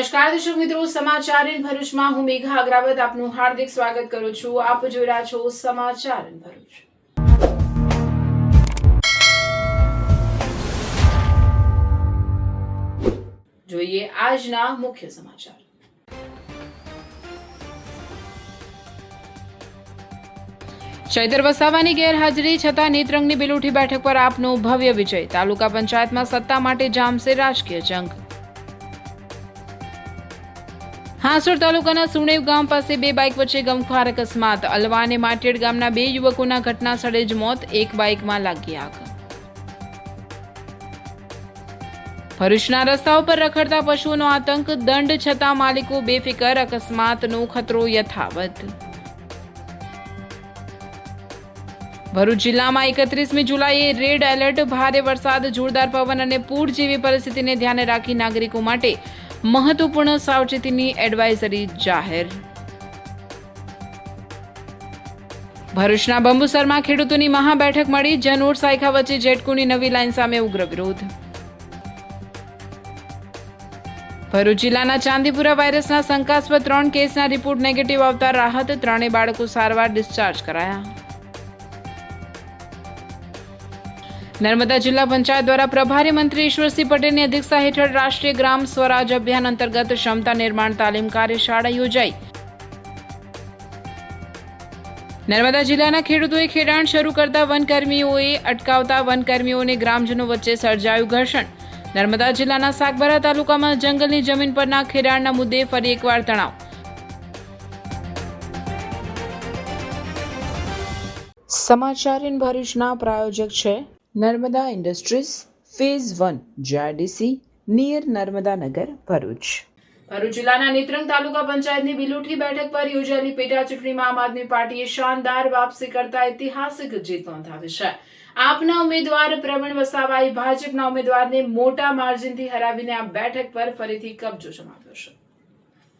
નમસ્કાર દર્શક મિત્રો, સમાચાર ઇન ભરૂચમાં હું મેઘા અગ્રવાલ આપનું હાર્દિક સ્વાગત કરું છું। આપ જોઈ રહ્યા છો સમાચાર ઇન ભરૂચ। જોઈએ આજના મુખ્ય સમાચાર। ચૈતર વસાવાની ગેરહાજરી છતાં નેત્રંગની બિલોઠી બેઠક પર આપનો ભવ્ય વિજય। તાલુકા પંચાયતમાં સત્તા માટે જામશે રાજકીય જંગ। હાંસોડ તાલુકાના સુણેવ ગામ પાસે બે બાઇક વચ્ચે ગમખ્વાર અકસ્માત। અલવા અને માટેડ ગામના બે યુવકોના ઘટના સ્થળે જ મોત, એક બાઇકમાં લાગી આગ। ભરૂચના રસ્તાઓ પર રખડતા પશુઓનો આતંક, દંડ છતાં માલિકો બેફિકર, અકસ્માતનો ખતરો યથાવત। ભરૂચ જિલ્લામાં 31મી જુલાઈએ રેડ એલર્ટ। ભારે વરસાદ, જોરદાર પવન અને પૂર જેવી પરિસ્થિતિને ધ્યાને રાખી નાગરિકો માટે મહત્વપૂર્ણ સાવચેતીની એડવાઇઝરી જાહેર। ભરૂચના બંબુસરમાં ખેડૂતોની મહાબેઠક મળી। જનોર સાયખા વચ્ચે જેટકોની નવી લાઇન સામે ઉગ્ર વિરોધ। ભરૂચ જિલ્લાના ચાંદીપુરા વાયરસના શંકાસ્પદ 3 કેસના રિપોર્ટ નેગેટિવ આવતા રાહત। 3 બાળકો સારવાર ડિસ્ચાર્જ કરાયા। નર્મદા જિલ્લા પંચાયત દ્વારા પ્રભારી મંત્રી ઈશ્વરસિંહ પટેલની અધ્યક્ષતા હેઠળ રાષ્ટ્રીય ગ્રામ સ્વરાજ અભિયાન અંતર્ગત ક્ષમતા નિર્માણ તાલીમ કાર્યશાળા યોજાઈ। નર્મદા જિલ્લાના ખેડૂતોએ ખેડાણ શરૂ કરતા વનકર્મીઓએ અટકાવતા વનકર્મીઓને ગ્રામજનો વચ્ચે સર્જાયું ઘર્ષણ। નર્મદા જિલ્લાના સાગબારા તાલુકામાં જંગલની જમીન પરના ખેડાણના મુદ્દે ફરી એકવાર તણાવ। સમાચાર ઇન ભરૂચના પ્રાયોજક છે Narmada industries phase 1 GIDC near Narmada Nagar Bharuch. Bharuch જિલ્લાના નેત્રંગ તાલુકા પંચાયતની બિલોઠી બેઠક પર યોજાયેલી પેટા ચૂંટણીમાં આમ આદમી પાર્ટીએ શાનદાર વાપસી કરતા ઐતિહાસિક જીત નોંધાવી છે। આપના ઉમેદવાર પ્રવીણ વસાવાએ ભાજપના ઉમેદવારને મોટા માર્જિનથી હરાવીને આ બેઠક પર ફરીથી કબજો જમાવ્યો છે।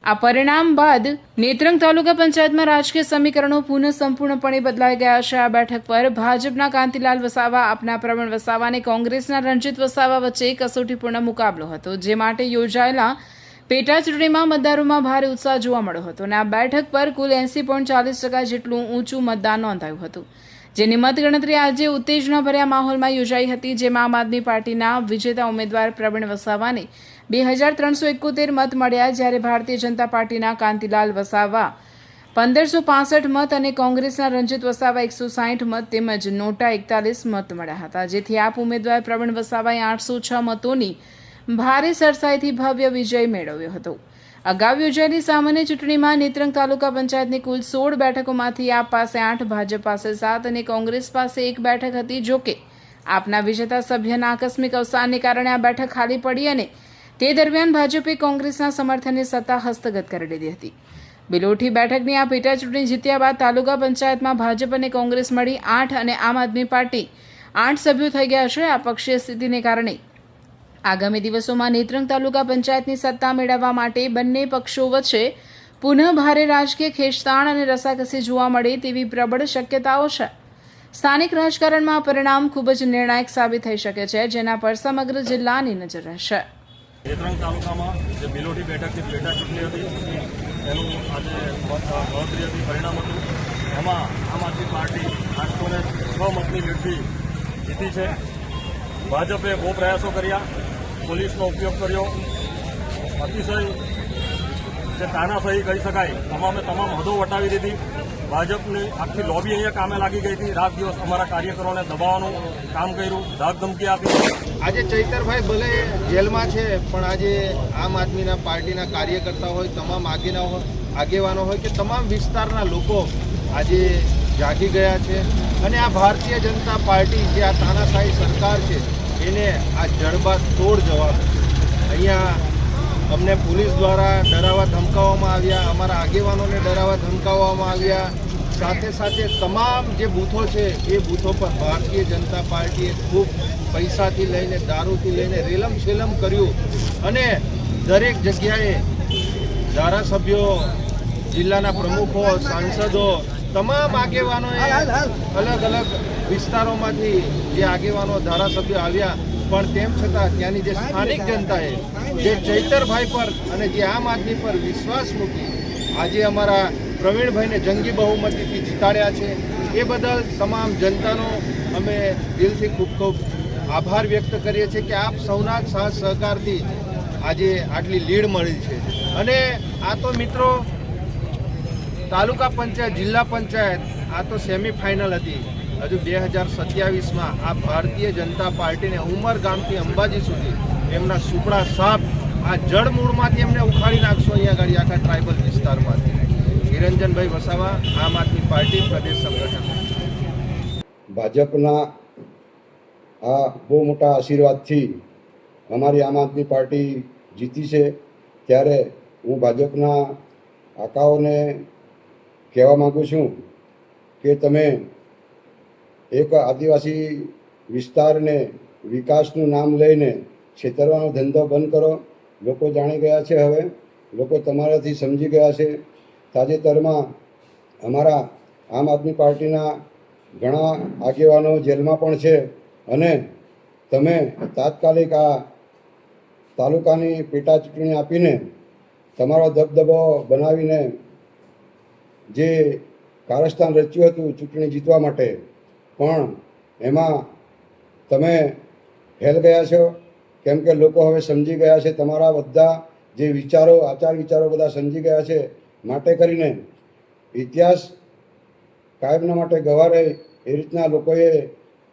આ પરિણામ બાદ નેત્રંગ તાલુકા પંચાયતમાં રાજકીય સમીકરણો પુનઃ સંપૂર્ણપણે બદલાઈ ગયા છે। આ બેઠક પર ભાજપના કાંતિલાલ વસાવા, આપના પ્રવીણ વસાવા અને કોંગ્રેસના રણજીત વસાવા વચ્ચે કસોટીપૂર્ણ મુકાબલો હતો, જે માટે યોજાયેલા પેટા ચૂંટણીમાં મતદારોમાં ભારે ઉત્સાહ જોવા મળ્યો હતો અને આ બેઠક પર કુલ 80.40% જેટલું ઊંચું મતદાન નોંધાયું હતું, જેની મતગણતરી આજે ઉત્તેજનાભર્યા માહોલમાં યોજાઈ હતી, જેમાં આમ આદમી પાર્ટીના વિજેતા ઉમેદવાર પ્રવીણ વસાવાને 2371 મત મળ્યા, જ્યારે ભારતીય જનતા પાર્ટીના કાંતિલાલ વસાવા 1565 મત અને કોંગ્રેસના રણજીત વસાવા 160 મત તેમજ નોટા 41 મત મળ્યા હતા, જેથી આપ ઉમેદવાર પ્રવીણ વસાવાએ 806 મતોની ભારે સરસાઈથી ભવ્ય વિજય મેળવ્યો હતો। અગાઉ યોજાયેલી સામાન્ય ચૂંટણીમાં નેત્રંગ તાલુકા પંચાયતની કુલ 16 બેઠકોમાંથી આપ પાસે 8, ભાજપ પાસે 7 અને કોંગ્રેસ પાસે 1 બેઠક હતી। જોકે આપના વિજેતા સભ્યના આકસ્મિક અવસાનને કારણે આ બેઠક ખાલી પડી અને તે દરમિયાન ભાજપે કોંગ્રેસના સમર્થને સત્તા હસ્તગત કરી લીધી હતી। બિલોઠી બેઠકની આ પેટા ચૂંટણી જીત્યા બાદ તાલુકા પંચાયતમાં ભાજપ અને કોંગ્રેસ મળી 8 અને આમ આદમી પાર્ટી 8 સભ્યો થઈ ગયા છે। આ પક્ષીય સ્થિતિને કારણે આગામી દિવસોમાં નેત્રંગ તાલુકા પંચાયતની સત્તા મેળવવા માટે બંને પક્ષો વચ્ચે પુનઃ ભારે રાજકીય ખેંચતાણ અને રસાકસી જોવા મળે તેવી પ્રબળ શક્યતાઓ છે। સ્થાનિક રાજકારણમાં પરિણામ ખૂબ જ નિર્ણાયક સાબિત થઈ શકે છે, જેના પર સમગ્ર જિલ્લાની નજર રહેશે। નેત્રંગ તાલુકામાં જે બિલોઠી બેઠકની પેટા ચૂંટણી હતી એનું આજે ગણતરી હતી, પરિણામ હતું। એમાં આમ આદમી પાર્ટી 806 મતની લીડથી જીતી છે। ભાજપે બહુ પ્રયાસો કર્યા, પોલીસનો ઉપયોગ કર્યો, અતિશય જે તાનાશાહી કહી શકાય તમામે તમામ હદો વટાવી દીધી। ભાજપની આખી લોબી અહીંયા કામે લાગી ગઈ હતી, રાત દિવસ અમારા કાર્યકરોને દબાવવાનું કામ કર્યું, ધાક ધમકી આપી। આજે ચૈતરભાઈ ભલે જેલમાં છે, પણ આજે આમ આદમીના પાર્ટીના કાર્યકર્તા હોય, તમામ આગેવાનો હોય કે તમામ વિસ્તારના લોકો આજે જાગી ગયા છે અને આ ભારતીય જનતા પાર્ટી જે આ તાનાશાહી સરકાર છે એને આ જડબાતોડ જવાબ અહીંયા અમને પોલીસ દ્વારા ડરાવવા ધમકાવવામાં આવ્યા, અમારા આગેવાનોને ડરાવવા ધમકાવવામાં આવ્યા। સાથે સાથે તમામ જે બૂથો છે એ બૂથો પર ભારતીય જનતા પાર્ટીએ ખૂબ પૈસાથી લઈને દારૂથી લઈને રેલમ છેલમ કર્યું અને દરેક જગ્યાએ ધારાસભ્યો, જિલ્લાના પ્રમુખો, સાંસદો, તમામ આગેવાનોએ અલગ અલગ વિસ્તારોમાંથી જે આગેવાનો ધારાસભ્યો આવ્યા પણ તેમ છતાં ત્યાંની જે સ્થાનિક જનતાએ જે ચૈતરભાઈ પર અને જે આમ આદમી પર વિશ્વાસ મૂકી આજે અમારા પ્રવીણભાઈને જંગી બહુમતીથી જીતાડ્યા છે એ બદલ તમામ જનતાનો અમે દિલથી ખૂબ ખૂબ આભાર વ્યક્ત કરીએ છીએ કે આપ સૌના સાથ સહકારથી આજે આટલી લીડ મળી છે. અને આ તો મિત્રો તાલુકા પંચાયત, જિલ્લા પંચાયત, આ તો સેમિફાઇનલ હતી. હજુ 2027માં આ ભારતીય જનતા પાર્ટીને ઉમરગામથી અંબાજી સુધી એમના સુપડા સાપ આ જળમૂળમાંથી એમને ઉખાડી નાખશો અહીંયા આગળ આખા ટ્રાઇબલ વિસ્તારમાંથી. નિરંજનભાઈ વસાવા, આમ આદમી પાર્ટી પ્રદેશ સંગઠન. ભાજપના આ બહુ મોટા આશીર્વાદથી અમારી આમ આદમી પાર્ટી જીતી છે. ત્યારે હું ભાજપના આકાઓને કહેવા માગું છું કે તમે એક આદિવાસી વિસ્તારને વિકાસનું નામ લઈને છેતરવાનો ધંધો બંધ કરો. લોકો જાણી ગયા છે, હવે લોકો તમારાથી સમજી ગયા છે. તાજેતરમાં અમારા આમ આદમી પાર્ટીના ઘણા આગેવાનો જેલમાં પણ છે અને તમે તાત્કાલિક આ તાલુકાની પેટા ચૂંટણી આપીને તમારો દબદબો બનાવીને જે કારસ્તાન રચ્યું હતું ચૂંટણી જીતવા માટે, પણ એમાં તમે ફેલ ગયા છો. કેમ કે લોકો હવે સમજી ગયા છે, તમારા બધા જે વિચારો, આચાર વિચારો બધા સમજી ગયા છે. માટે કરીને ઇતિહાસ કાયમના માટે ગવારે એ રીતના લોકોએ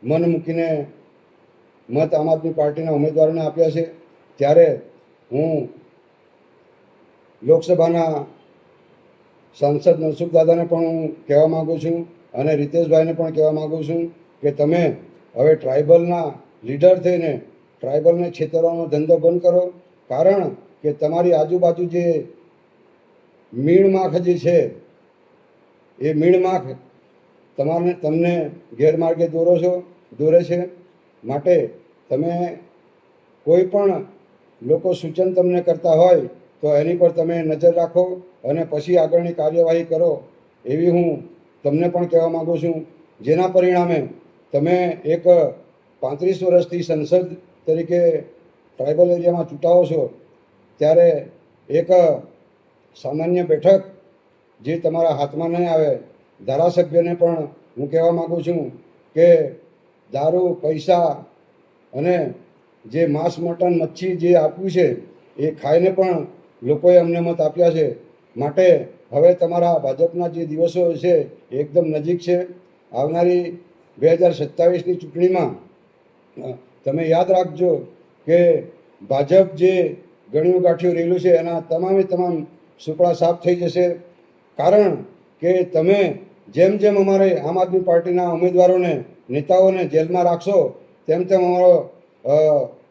મન મૂકીને મત આમ આદમી પાર્ટીના ઉમેદવારોને આપ્યા છે. ત્યારે હું લોકસભાના સાંસદ મનસુખ દાદાને પણ હું કહેવા માગું છું અને રીતેશભાઈને પણ કહેવા માગું છું કે તમે હવે ટ્રાઇબલના લીડર થઈને ટ્રાઇબલને છેતરવાનો ધંધો બંધ કરો. કારણ કે તમારી આજુબાજુ જે મીણમાખ જે છે એ મીણમાખ તમને ગેરમાર્ગે દોરે છે. માટે તમે કોઈ પણ લોકો સૂચન તમને કરતા હોય તો એની પર તમે નજર રાખો અને પછી આગળની કાર્યવાહી કરો, એવી હું તમને પણ કહેવા માગું છું. જેના પરિણામે તમે એક 35 વર્ષથી સંસદ તરીકે ટ્રાઇબલ એરિયામાં ચૂંટાવો છો, ત્યારે એક સામાન્ય બેઠક જે તમારા હાથમાં નહીં આવે. ધારાસભ્યને પણ હું કહેવા માગું છું કે દારૂ, પૈસા અને જે માંસ, મટન, મચ્છી જે આપ્યું છે એ ખાઈને પણ લોકોએ અમને મત આપ્યા છે. માટે હવે તમારા ભાજપના જે દિવસો છે એ એકદમ નજીક છે. આવનારી 2027ની ચૂંટણીમાં તમે યાદ રાખજો કે ભાજપ જે ગણ્યું ગાંઠ્યું રહેલું છે એના તમામે તમામ સુપડા સાફ થઈ જશે. કારણ કે તમે જેમ જેમ અમારે આમ આદમી પાર્ટીના ઉમેદવારોને, નેતાઓને જેલમાં રાખશો તેમ તેમ અમારો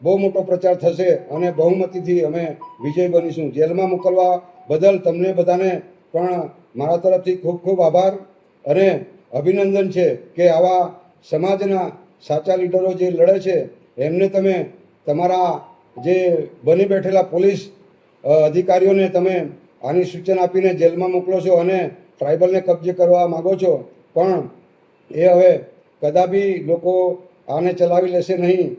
બહુ મોટો પ્રચાર થશે અને બહુમતીથી અમે વિજય બનીશું. જેલમાં મોકલવા બદલ તમને બધાને પણ મારા તરફથી ખૂબ ખૂબ આભાર અને અભિનંદન છે કે આવા સમાજના સાચા લીડરો જે લડે છે એમને તમે તમારા જે બની બેઠેલા પોલીસ અધિકારીઓને તમે આની સૂચન આપીને જેલમાં મોકલો છો અને ટ્રાઇબલને કબજે કરવા માગો છો. પણ એ હવે કદાપી લોકો આને ચલાવી લેશે નહીં.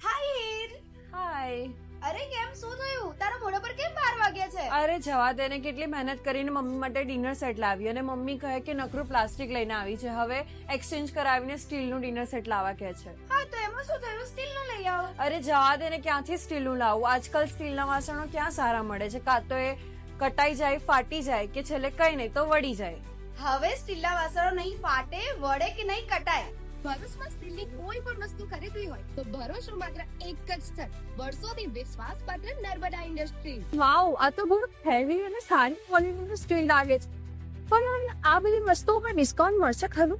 હાય હીર. હાય. અરે કેમ, શું થયું? તારા મોઢા પર કેમ 12 વાગ્યા છે? અરે જવા દે ને, કેટલી મહેનત કરીને મમ્મી માટે ડિનર સેટ લાવી અને મમ્મી કહે કે નકરું પ્લાસ્ટિક લઈને આવી છે, હવે એક્સચેન્જ કરાવીને સ્ટીલનું ડિનર સેટ લાવવા કહે છે. હા તો એમાં શું થયું? સ્ટીલ નો લઈ આવો. અરે જવા દે ને, ક્યાંથી સ્ટીલનું લાવું? આજકાલ સ્ટીલના વાસણો ક્યાં સારા મળે છે? કાં તો એ કટાઈ જાય, ફાટી જાય કે છેલ્લે કઈ નહીં તો વળી જાય. હવે સ્ટીલના વાસણો નહીં ફાટે, વળે કે નહીં કટાય. ભરૂચમાં સ્ટીલની કોઈ પણ વસ્તુ ખરીદવી હોય તો ભરોસો માત્ર એક જ સ્થળ, વર્ષોથી વિશ્વાસપાત્ર નર્મદા ઇન્ડસ્ટ્રીઝ. વાવ, આ તો બહુ હેવી અને સારી ક્વોલિટીનું સ્ટીલ લાગે છે. પણ આ બધી વસ્તુઓ પર ડિસ્કાઉન્ટ મળશે ખરું?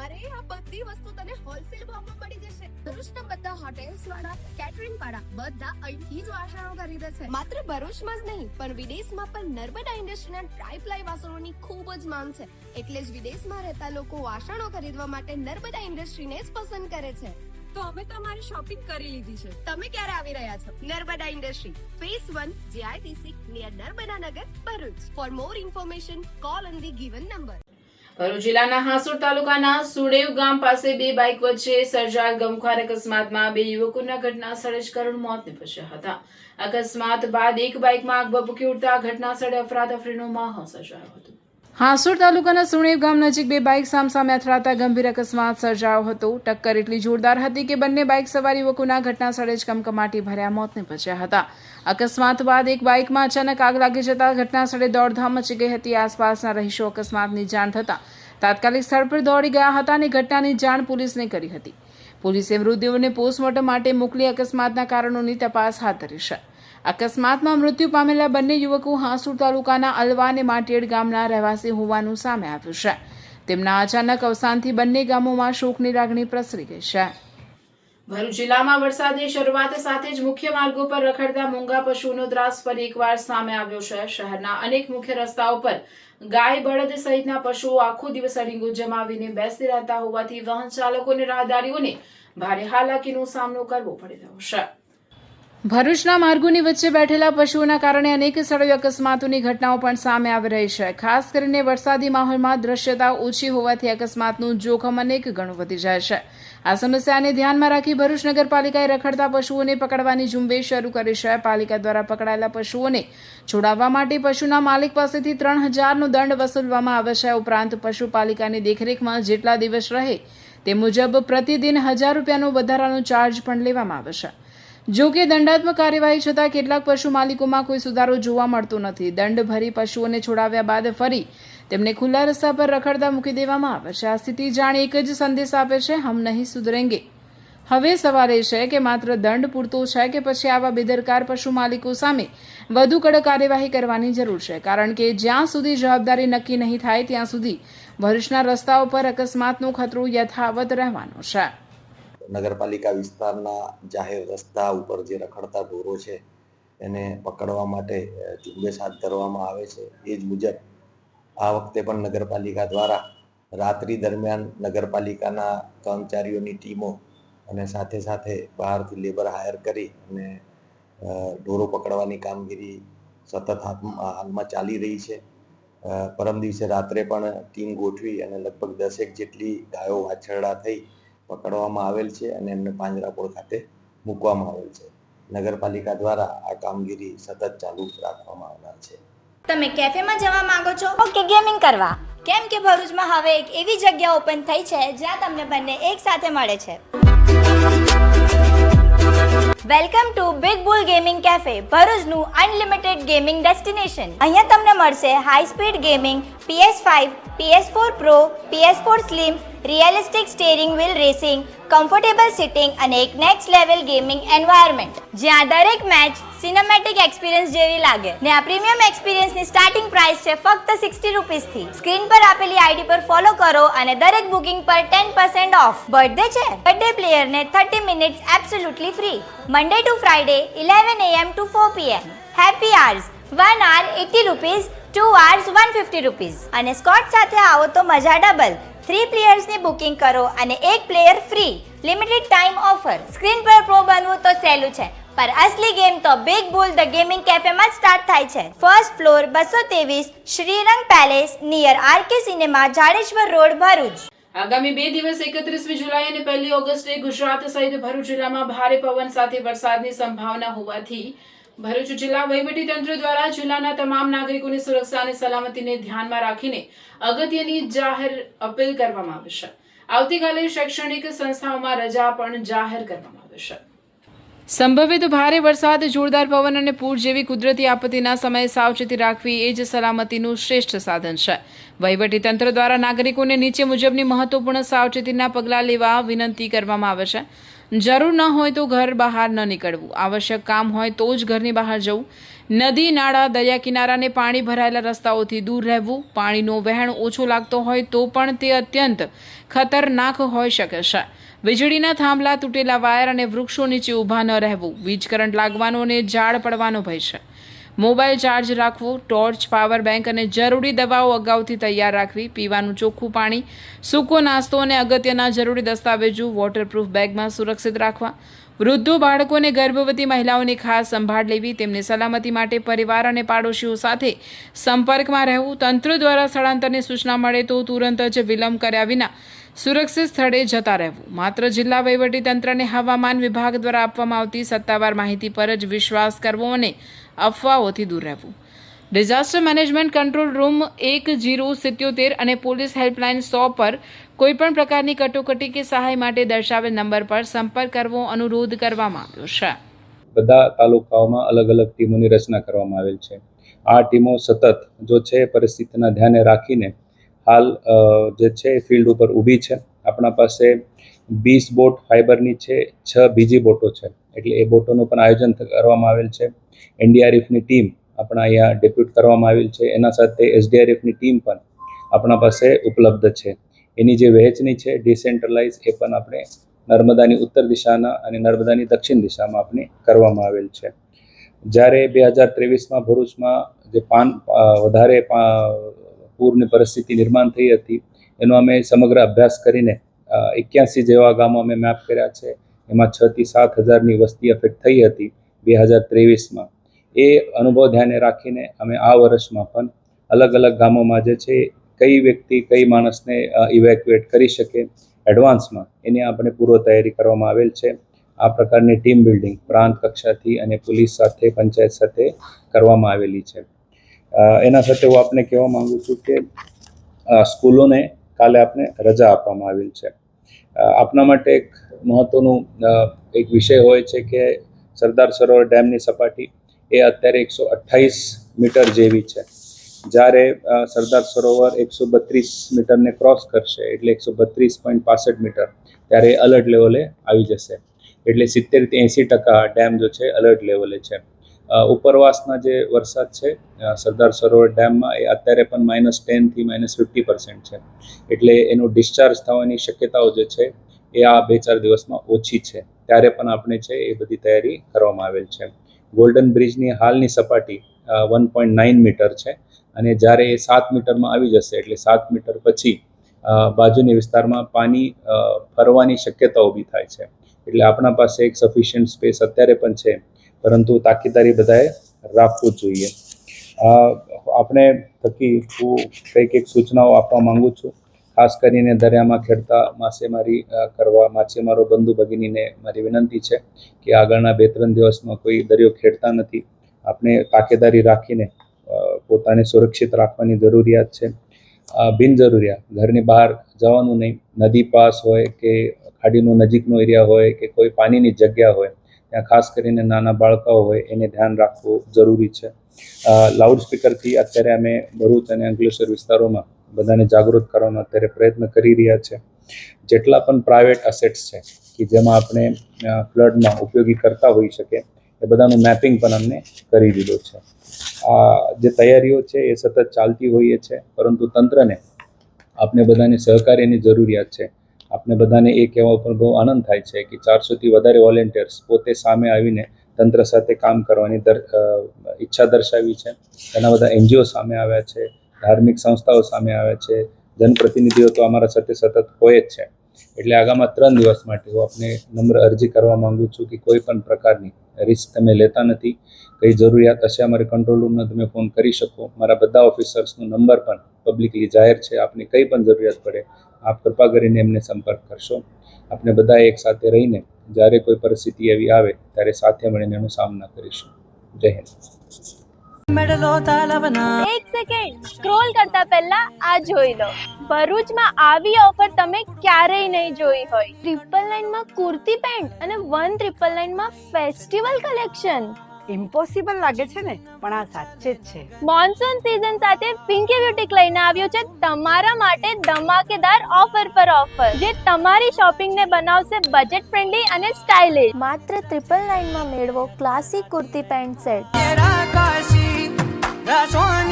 અરે આ બધી વસ્તુ તને હોલસેલ ભાવમાં મળી જશે. ભરૂચના બધા હોટેલ્સ વાળા, કેટરિંગ વાળા બધા અહીંથી જ વાસણો ખરીદે છે. માત્ર ભરૂચમાં જ નહીં પણ વિદેશમાં પણ નર્મદા ઇન્ડસ્ટ્રીના ટ્રાય-પ્લાય વાસણોની ખૂબ જ માંગ છે. એટલે જ વિદેશમાં રહેતા લોકો વાસણો ખરીદવા માટે નર્મદા ઇન્ડસ્ટ્રીને જ પસંદ કરે છે. તો અમે તમારી શોપિંગ કરી લીધી છે. તમે ક્યારે આવી રહ્યા છો? Narmada industry, phase 1, JITC, near Narmada Nagar, Bharuch. For more information call on the given number. Bharuch જિલ્લાના હાસોડ તાલુકાના સુડેવ ગામ પાસે બે બાઇક વચ્ચે સર્જાયેલ ગમખ્વાર અકસ્માતમાં બે યુવકોના ઘટના સ્થળે જ કરુણ મોત નીપજ્યા હતા. અકસ્માત બાદ એક બાઇકમાં આગ ભભૂકી ઉઠતા ઘટના સ્થળે અફરાતફરીનો માહોલ સર્જાયો હતો. હાસોડ તાલુકાના સુણેવ ગામ નજીક બે બાઇક સામસામે અથડાતા ગંભીર અકસ્માત સર્જાયો હતો. ટક્કર એટલી જોરદાર હતી કે બંને બાઇક સવાર યુવકોના ઘટના સ્થળે જ કમકમાટી ભર્યા મોત નીપજ્યા હતા. અકસ્માત બાદ એક બાઇકમાં અચાનક આગ લાગી જતા ઘટના સ્થળે દોડધામ મચી ગઈ હતી. આસપાસના રહીશો અકસ્માતની જાણ થતા તાત્કાલિક સ્થળ પર દોડી ગયા હતા અને ઘટનાની જાણ પોલીસને કરી હતી. પોલીસે મૃતદેહોને પોસ્ટમોર્ટમ માટે મોકલી અકસ્માતના કારણોની તપાસ હાથ ધરી છે. અકસ્માતમાં મૃત્યુ પામેલા બંને યુવકો હાસોડ તાલુકાના અલવા અને માટેડ ગામના રહેવાસી હોવાનું સામે આવ્યું છે. તેમના અચાનક અવસાનથી બંને ગામોમાં શોકની લાગણી પ્રસરી ગઈ છે. ભરૂચ જિલ્લામાં વરસાદની શરૂઆત સાથે જ મુખ્ય માર્ગો પર રખડતા મૂંગા પશુઓનો ત્રાસ ફરી એકવાર સામે આવ્યો છે. શહેરના અનેક મુખ્ય રસ્તાઓ પર ગાય, બળદ સહિતના પશુઓ આખો દિવસ અડીંગો જમાવીને બેસી રહેતા હોવાથી વાહન ચાલકો અને રાહદારીઓને ભારે હાલાકીનો સામનો કરવો પડી રહ્યો છે. ભરૂચના માર્ગોની વચ્ચે બેઠેલા પશુઓના કારણે અનેક સ્થળોએ અકસ્માતોની ઘટનાઓ પણ સામે આવી રહી છે. ખાસ કરીને વરસાદી માહોલમાં દ્રશ્યતા ઓછી હોવાથી અકસ્માતનું જોખમ અનેક ગણું વધી જાય છે. આ સમસ્યાને ધ્યાનમાં રાખી ભરૂચ નગરપાલિકાએ રખડતા પશુઓને પકડવાની ઝુંબેશ શરૂ કરી છે. પાલિકા દ્વારા પકડાયેલા પશુઓને છોડાવવા માટે પશુના માલિક પાસેથી 3000નો દંડ વસૂલવામાં આવે છે. ઉપરાંત પશુપાલિકાની દેખરેખમાં જેટલા દિવસ રહે તે મુજબ પ્રતિદિન 1000 રૂપિયાનો વધારાનો ચાર્જ પણ લેવામાં આવે છે. જો કે દંડાત્મક કાર્યવાહી છતાં કેટલાક પશુ માલિકોમાં કોઈ સુધારો જોવા મળતો નથી. દંડ ભરી પશુઓને છોડાવ્યા બાદ ફરી તેમને ખુલ્લા રસ્તા પર રખડતા મૂકી દેવામાં આવે છે. આ સ્થિતિ જાણે એક જ સંદેશ આપે છે, હમ નહીં સુધરેંગે. હવે સવાલ એ છે કે માત્ર દંડ પૂરતો છે કે પછી આવા બેદરકાર પશુ માલિકો સામે વધુ કડક કાર્યવાહી કરવાની જરૂર છે. કારણ કે જ્યાં સુધી જવાબદારી નક્કી નહીં થાય ત્યાં સુધી ભરૂચના રસ્તાઓ પર અકસ્માતનો ખતરો યથાવત રહેવાનો છે. નગરપાલિકા વિસ્તારના જાહેર રસ્તા ઉપર જે રખડતા ઢોરો છે એને પકડવા માટે ઝુંબેશ હાથ ધરવામાં આવે છે. એ જ મુજબ આ વખતે પણ નગરપાલિકા દ્વારા રાત્રિ દરમિયાન નગરપાલિકાના કર્મચારીઓની ટીમો અને સાથે સાથે બહારથી લેબર હાયર કરી અને ઢોરો પકડવાની કામગીરી સતત હાલમાં ચાલી રહી છે. પરમ દિવસે રાત્રે પણ ટીમ ગોઠવી અને લગભગ 10 જેટલી ગાયો વાછરડા થઈ પકડવામાં આવેલ છે અને એમને પાંજરાપોળ ખાતે મૂકવામાં આવેલ છે. નગરપાલિકા દ્વારા આ કામગીરી સતત ચાલુ રાખવામાં આવનાર છે. તમે કેફેમાં જવા માંગો છો કે ગેમિંગ કરવા? કેમ કે ભરૂચમાં હવે એક એવી જગ્યા ઓપન થઈ છે જ્યાં તમને બંને એક સાથે મળે છે. Welcome to Big Bull gaming cafe, ભરૂચનું અનલિમિટેડ ગેમિંગ ડેસ્ટિનેશન. અહીંયા તમને મળશે high speed gaming, PS5, PS4 Pro, PS4 Slim, realistic steering wheel racing, comfortable seating અને એક નેક્સ્ટ લેવલ ગેમિંગ એન્વાયરમેન્ટ જ્યાં દરેક મેચ સિનેમેટિક એક્સપિરિયન્સ જેવી લાગે. ને આ પ્રીમિયમ એક્સપિરિયન્સની સ્ટાર્ટિંગ પ્રાઇસ છે ફક્ત 60 રૂપીસથી. સ્ક્રીન પર આપેલી આઈડી પર ફોલો કરો અને દરેક બુકિંગ પર 10% ઓફ. બર્થડે છે? બર્થડે પ્લેયરને 30 minutes absolutely free. Monday to Friday 11 AM to 4 PM. Happy hours 1 hour 80 rupees, 2 hours 150 rupees. અને સ્કોટ સાથે આવો તો મજા ડબલ. 3 પ્લેયર્સની બુકિંગ કરો અને 1 player free. Limited time offer. Screen પર પ્રો બનવું તો સહેલું છે, પર અસલી ગેમ તો બિગ બુલ ધ ગેમિંગ કેફેમાં સ્ટાર્ટ થાય છે. First floor 223 Shrirang palace near RK cinema, Jadeshwar road, Bharuch. આગામી 2 દિવસ 31મી જુલાઈ અને 1 ઓગસ્ટે ગુજરાત સહિત ભરૂચ જિલ્લામાં ભારે પવન સાથે વરસાદની સંભાવના હોવાથી ભરૂચ જિલ્લા વહીવટીતંત્ર દ્વારા જિલ્લાના તમામ નાગરિકોની સુરક્ષા અને સલામતીને ધ્યાનમાં રાખીને અગત્યની જાહેર અપીલ કરવામાં આવી છે. આવતીકાલે શૈક્ષણિક સંસ્થાઓમાં રજા પણ જાહેર કરવામાં આવી છે. સંભવિત ભારે વરસાદ, જોરદાર પવન અને પૂર જેવી કુદરતી આપત્તિના સમયે સાવચેતી રાખવી એ જ સલામતીનું શ્રેષ્ઠ સાધન છે. વહીવટીતંત્ર દ્વારા નાગરિકોને નીચે મુજબની મહત્વપૂર્ણ સાવચેતીના પગલાં લેવા વિનંતી કરવામાં આવે છે. જરૂર ન હોય તો ઘર બહાર ન નીકળવું. આવશ્યક કામ હોય તો જ ઘરની બહાર જવું. નદી, નાળા, દરિયા કિનારાને પાણી ભરાયેલા રસ્તાઓથી દૂર રહેવું. પાણીનો વહેણ ઓછો લાગતો હોય તો પણ તે અત્યંત ખતરનાક હોઈ શકે છે. વીજળીના થાંભલા, તૂટેલા વાયર અને વૃક્ષો નીચે ઊભા ન રહેવું. વીજ કરંટ લાગવાનો અને ઝાડ પડવાનો ભય છે. મોબાઈલ ચાર્જ રાખવો. ટોર્ચ, પાવર બેંક અને જરૂરી દવાઓ અગાઉથી તૈયાર રાખવી. પીવાનું ચોખ્ખું પાણી, સૂકો નાસ્તો અને અગત્યના જરૂરી દસ્તાવેજો વોટરપ્રૂફ બેગમાં સુરક્ષિત રાખવા. વૃદ્ધો, બાળકો અને ગર્ભવતી મહિલાઓની ખાસ સંભાળ લેવી, તેમની સલામતી માટે પરિવાર અને પાડોશીઓ સાથે સંપર્કમાં રહેવું, તંત્ર દ્વારા સ્થળાંતરની સૂચના મળે તો તુરંત જ વિલંબ કર્યા વિના સુરક્ષિત સ્થળે જતા રહેવું, માત્ર જિલ્લા વહીવટીતંત્રને હવામાન વિભાગ દ્વારા આપવામાં આવતી સત્તાવાર માહિતી પર જ વિશ્વાસ કરવો અને અફવાઓથી દૂર રહેવું. ડિઝાસ્ટર મેનેજમેન્ટ કંટ્રોલ રૂમ 1077 અને પોલીસ હેલ્પલાઇન 100 પર કોઈપણ પ્રકારની કટોકટી કે સહાય માટે દર્શાવેલ નંબર પર સંપર્ક કરવો અનુરોધ કરવામાં આવ્યો છે. બધા તાલુકાઓમાં અલગ અલગ ટીમોની રચના કરવામાં આવેલ છે. આ ટીમો સતત જો છે પરિસ્થિતિના ધ્યાને રાખીને હાલ જે છે ફિલ્ડ ઉપર ઊભી છે. આપણા પાસે 20 બોટ ફાઇબરની છે, 6 બીજી બોટો છે, એટલે એ બોટોનું પણ આયોજન કરવામાં આવેલ છે. એનડીઆરએફની ટીમ આપણા અહીંયા ડેપ્યુટ કરવામાં આવેલ છે. એના સાથે એસડીઆરએફની ટીમ પણ આપણા પાસે ઉપલબ્ધ છે. એની જે વહેંચણી છે ડિસેન્ટ્રલાઇઝ એ પણ આપણે નર્મદાની ઉત્તર દિશાના અને નર્મદાની દક્ષિણ દિશામાં આપણે કરવામાં આવેલ છે. જ્યારે 2023માં ભરૂચમાં જે વધારે પૂરની પરિસ્થિતિ નિર્માણ થઈ હતી એનો અમે સમગ્ર અભ્યાસ કરીને 81 જેવા ગામો અમે મેપ કર્યા છે. એમાં 6 થી 7 હજારની વસ્તી અફેક્ટ થઈ હતી 2023માં. એ અનુભવ ધ્યાને રાખીને અમે આ વર્ષમાં પણ અલગ અલગ ગામોમાં જે છે કઈ વ્યક્તિ કઈ માણસને ઇવેક્યુએટ કરી શકે એડવાન્સમાં એની આપણે પૂર્વ તૈયારી કરવામાં આવેલ છે. આ પ્રકારની ટીમ બિલ્ડિંગ પ્રાંત કક્ષાથી અને પોલીસ સાથે પંચાયત સાથે કરવામાં આવેલી છે. એના સાથે હું આપને કહેવા માંગુ છું કે સ્કૂલોને કાલે આપણે રજા આપવામાં આવેલ છે. આપના માટે એક મહત્વનું એક વિષય હોય છે કે સરદાર સરોવર ડેમની સપાટી એ અત્યારે 128 મીટર જેવી છે. જ્યારે સરદાર સરોવર 132 મીટરને ક્રોસ કરશે એટલે 132.65 મીટર ત્યારે અલર્ટ લેવલે આવી જશે. એટલે 70 થી 80% ડેમ જો છે અલર્ટ લેવલે છે. ઉપરવાસના જે વરસાદ છે સરદાર સરોવર ડેમમાં એ અત્યારે પણ -10 થી -50% છે. એટલે એનું ડિસ્ચાર્જ થવાની શક્યતાઓ જે છે એ આ 2-4 દિવસમાં ઓછી છે. ત્યારે પણ આપણે છે એ બધી તૈયારી કરવામાં આવેલ છે. ગોલ્ડન બ્રિજની હાલની સપાટી 1.9 મીટર છે અને જ્યારે એ 7 મીટરમાં આવી જશે એટલે 7 મીટર પછી બાજુની વિસ્તારમાં પાણી ફરવાની શક્યતા ઊભી થાય છે. એટલે આપણા પાસે એક સફિશિયન્ટ સ્પેસ અત્યારે પણ છે, પરંતુ તાકીદારી બધાએ રાખવું જોઈએ. આપણે થકી હું કંઈક સૂચનાઓ આપવા માંગુ છું. ખાસ કરીને દરિયામાં ખેડતા માછીમારી કરવા માછીમારો બંધુ ભગીનીને મારી વિનંતી છે કે આગળના 2-3 દિવસમાં કોઈ દરિયો ખેડતા નથી. આપણે તાકેદારી રાખીને પોતાને સુરક્ષિત રાખવાની જરૂરિયાત છે. બિનજરૂરિયાત ઘરની બહાર જવાનું નહીં. નદી પાસ હોય કે ખાડીનો નજીકનો એરિયા હોય કે કોઈ પાણીની જગ્યા હોય ત્યાં ખાસ કરીને નાના બાળકો હોય એને ધ્યાન રાખવું જરૂરી છે. લાઉડસ્પીકરથી અત્યારે અમે ભરૂચ અને અંકલેશ્વર વિસ્તારોમાં બધાને જાગૃત કરવાનો અત્યારે પ્રયત્ન કરી રહ્યા છે. જેટલા પણ પ્રાઇવેટ અસેટ્સ છે કે જેમાં આપણે ફ્લડમાં ઉપયોગી કરતા હોઈ શકે એ બધાનું મેપિંગ પણ અમને કરી દીધો છે. આ જે તૈયારીઓ છે એ સતત ચાલતી હોઈએ છે, પરંતુ તંત્રને આપણે બધાને સહકાર્યની જરૂરિયાત છે. આપણે બધાને એ કહેવા ઉપર બહુ આનંદ થાય છે કે 400થી વધારે વોલેન્ટિયર્સ પોતે સામે આવીને તંત્ર સાથે કામ કરવાની ઈચ્છા દર્શાવી છે. ઘણા બધા એનજીઓ સામે આવ્યા છે, ધાર્મિક સંસ્થાઓ સામે આવ્યા છે, જનપ્રતિનિધિઓ તો અમારા સાથે સતત હોય જ છે. એટલે આગામી 3 દિવસ માટે હું આપને નમ્ર અરજી કરવા માંગુ છું કે કોઈ પણ પ્રકારની રિસ્ક તમે લેતા નથી. કઈ જરૂરિયાત હશે અમારે કંટ્રોલ રૂમનો તમે ફોન કરી શકો. મારા બધા ઓફિસર્સનો નંબર પણ પબ્લિકલી જાહેર છે. આપને કંઈ પણ જરૂરિયાત પડે આપ કૃપા કરીને એમને સંપર્ક કરશો. આપણે બધા એક સાથે રહીને જ્યારે કોઈ પરિસ્થિતિ એવી આવે ત્યારે સાથે મળીને એનો સામનો કરીશું. જય હિન્દ. એક સેકન્ડ સ્ક્રોલ કરતા પહેલા આ જોઈ લો. ભરૂચમાં આવી ઓફર તમે ક્યારેય નહીં જોઈ હોય. 999 માં કુર્તી પેન્ટ અને 1999 માં ફેસ્ટિવલ કલેક્શન. ઇમ્પોસિબલ લાગે છે ને, પણ આ સાચે જ છે. મોન્સૂન સીઝન સાથે પિંકી બ્યુટીક લઈને આવ્યું છે તમારા માટે ધમાકેદાર ઓફર પર ઓફર, જે તમારી શોપિંગ ને બનાવશે બજેટ ફ્રેન્ડલી અને સ્ટાઇલિશ. માત્ર 999 માં મેળવો ક્લાસિક કુર્તી પેન્ટ સેટ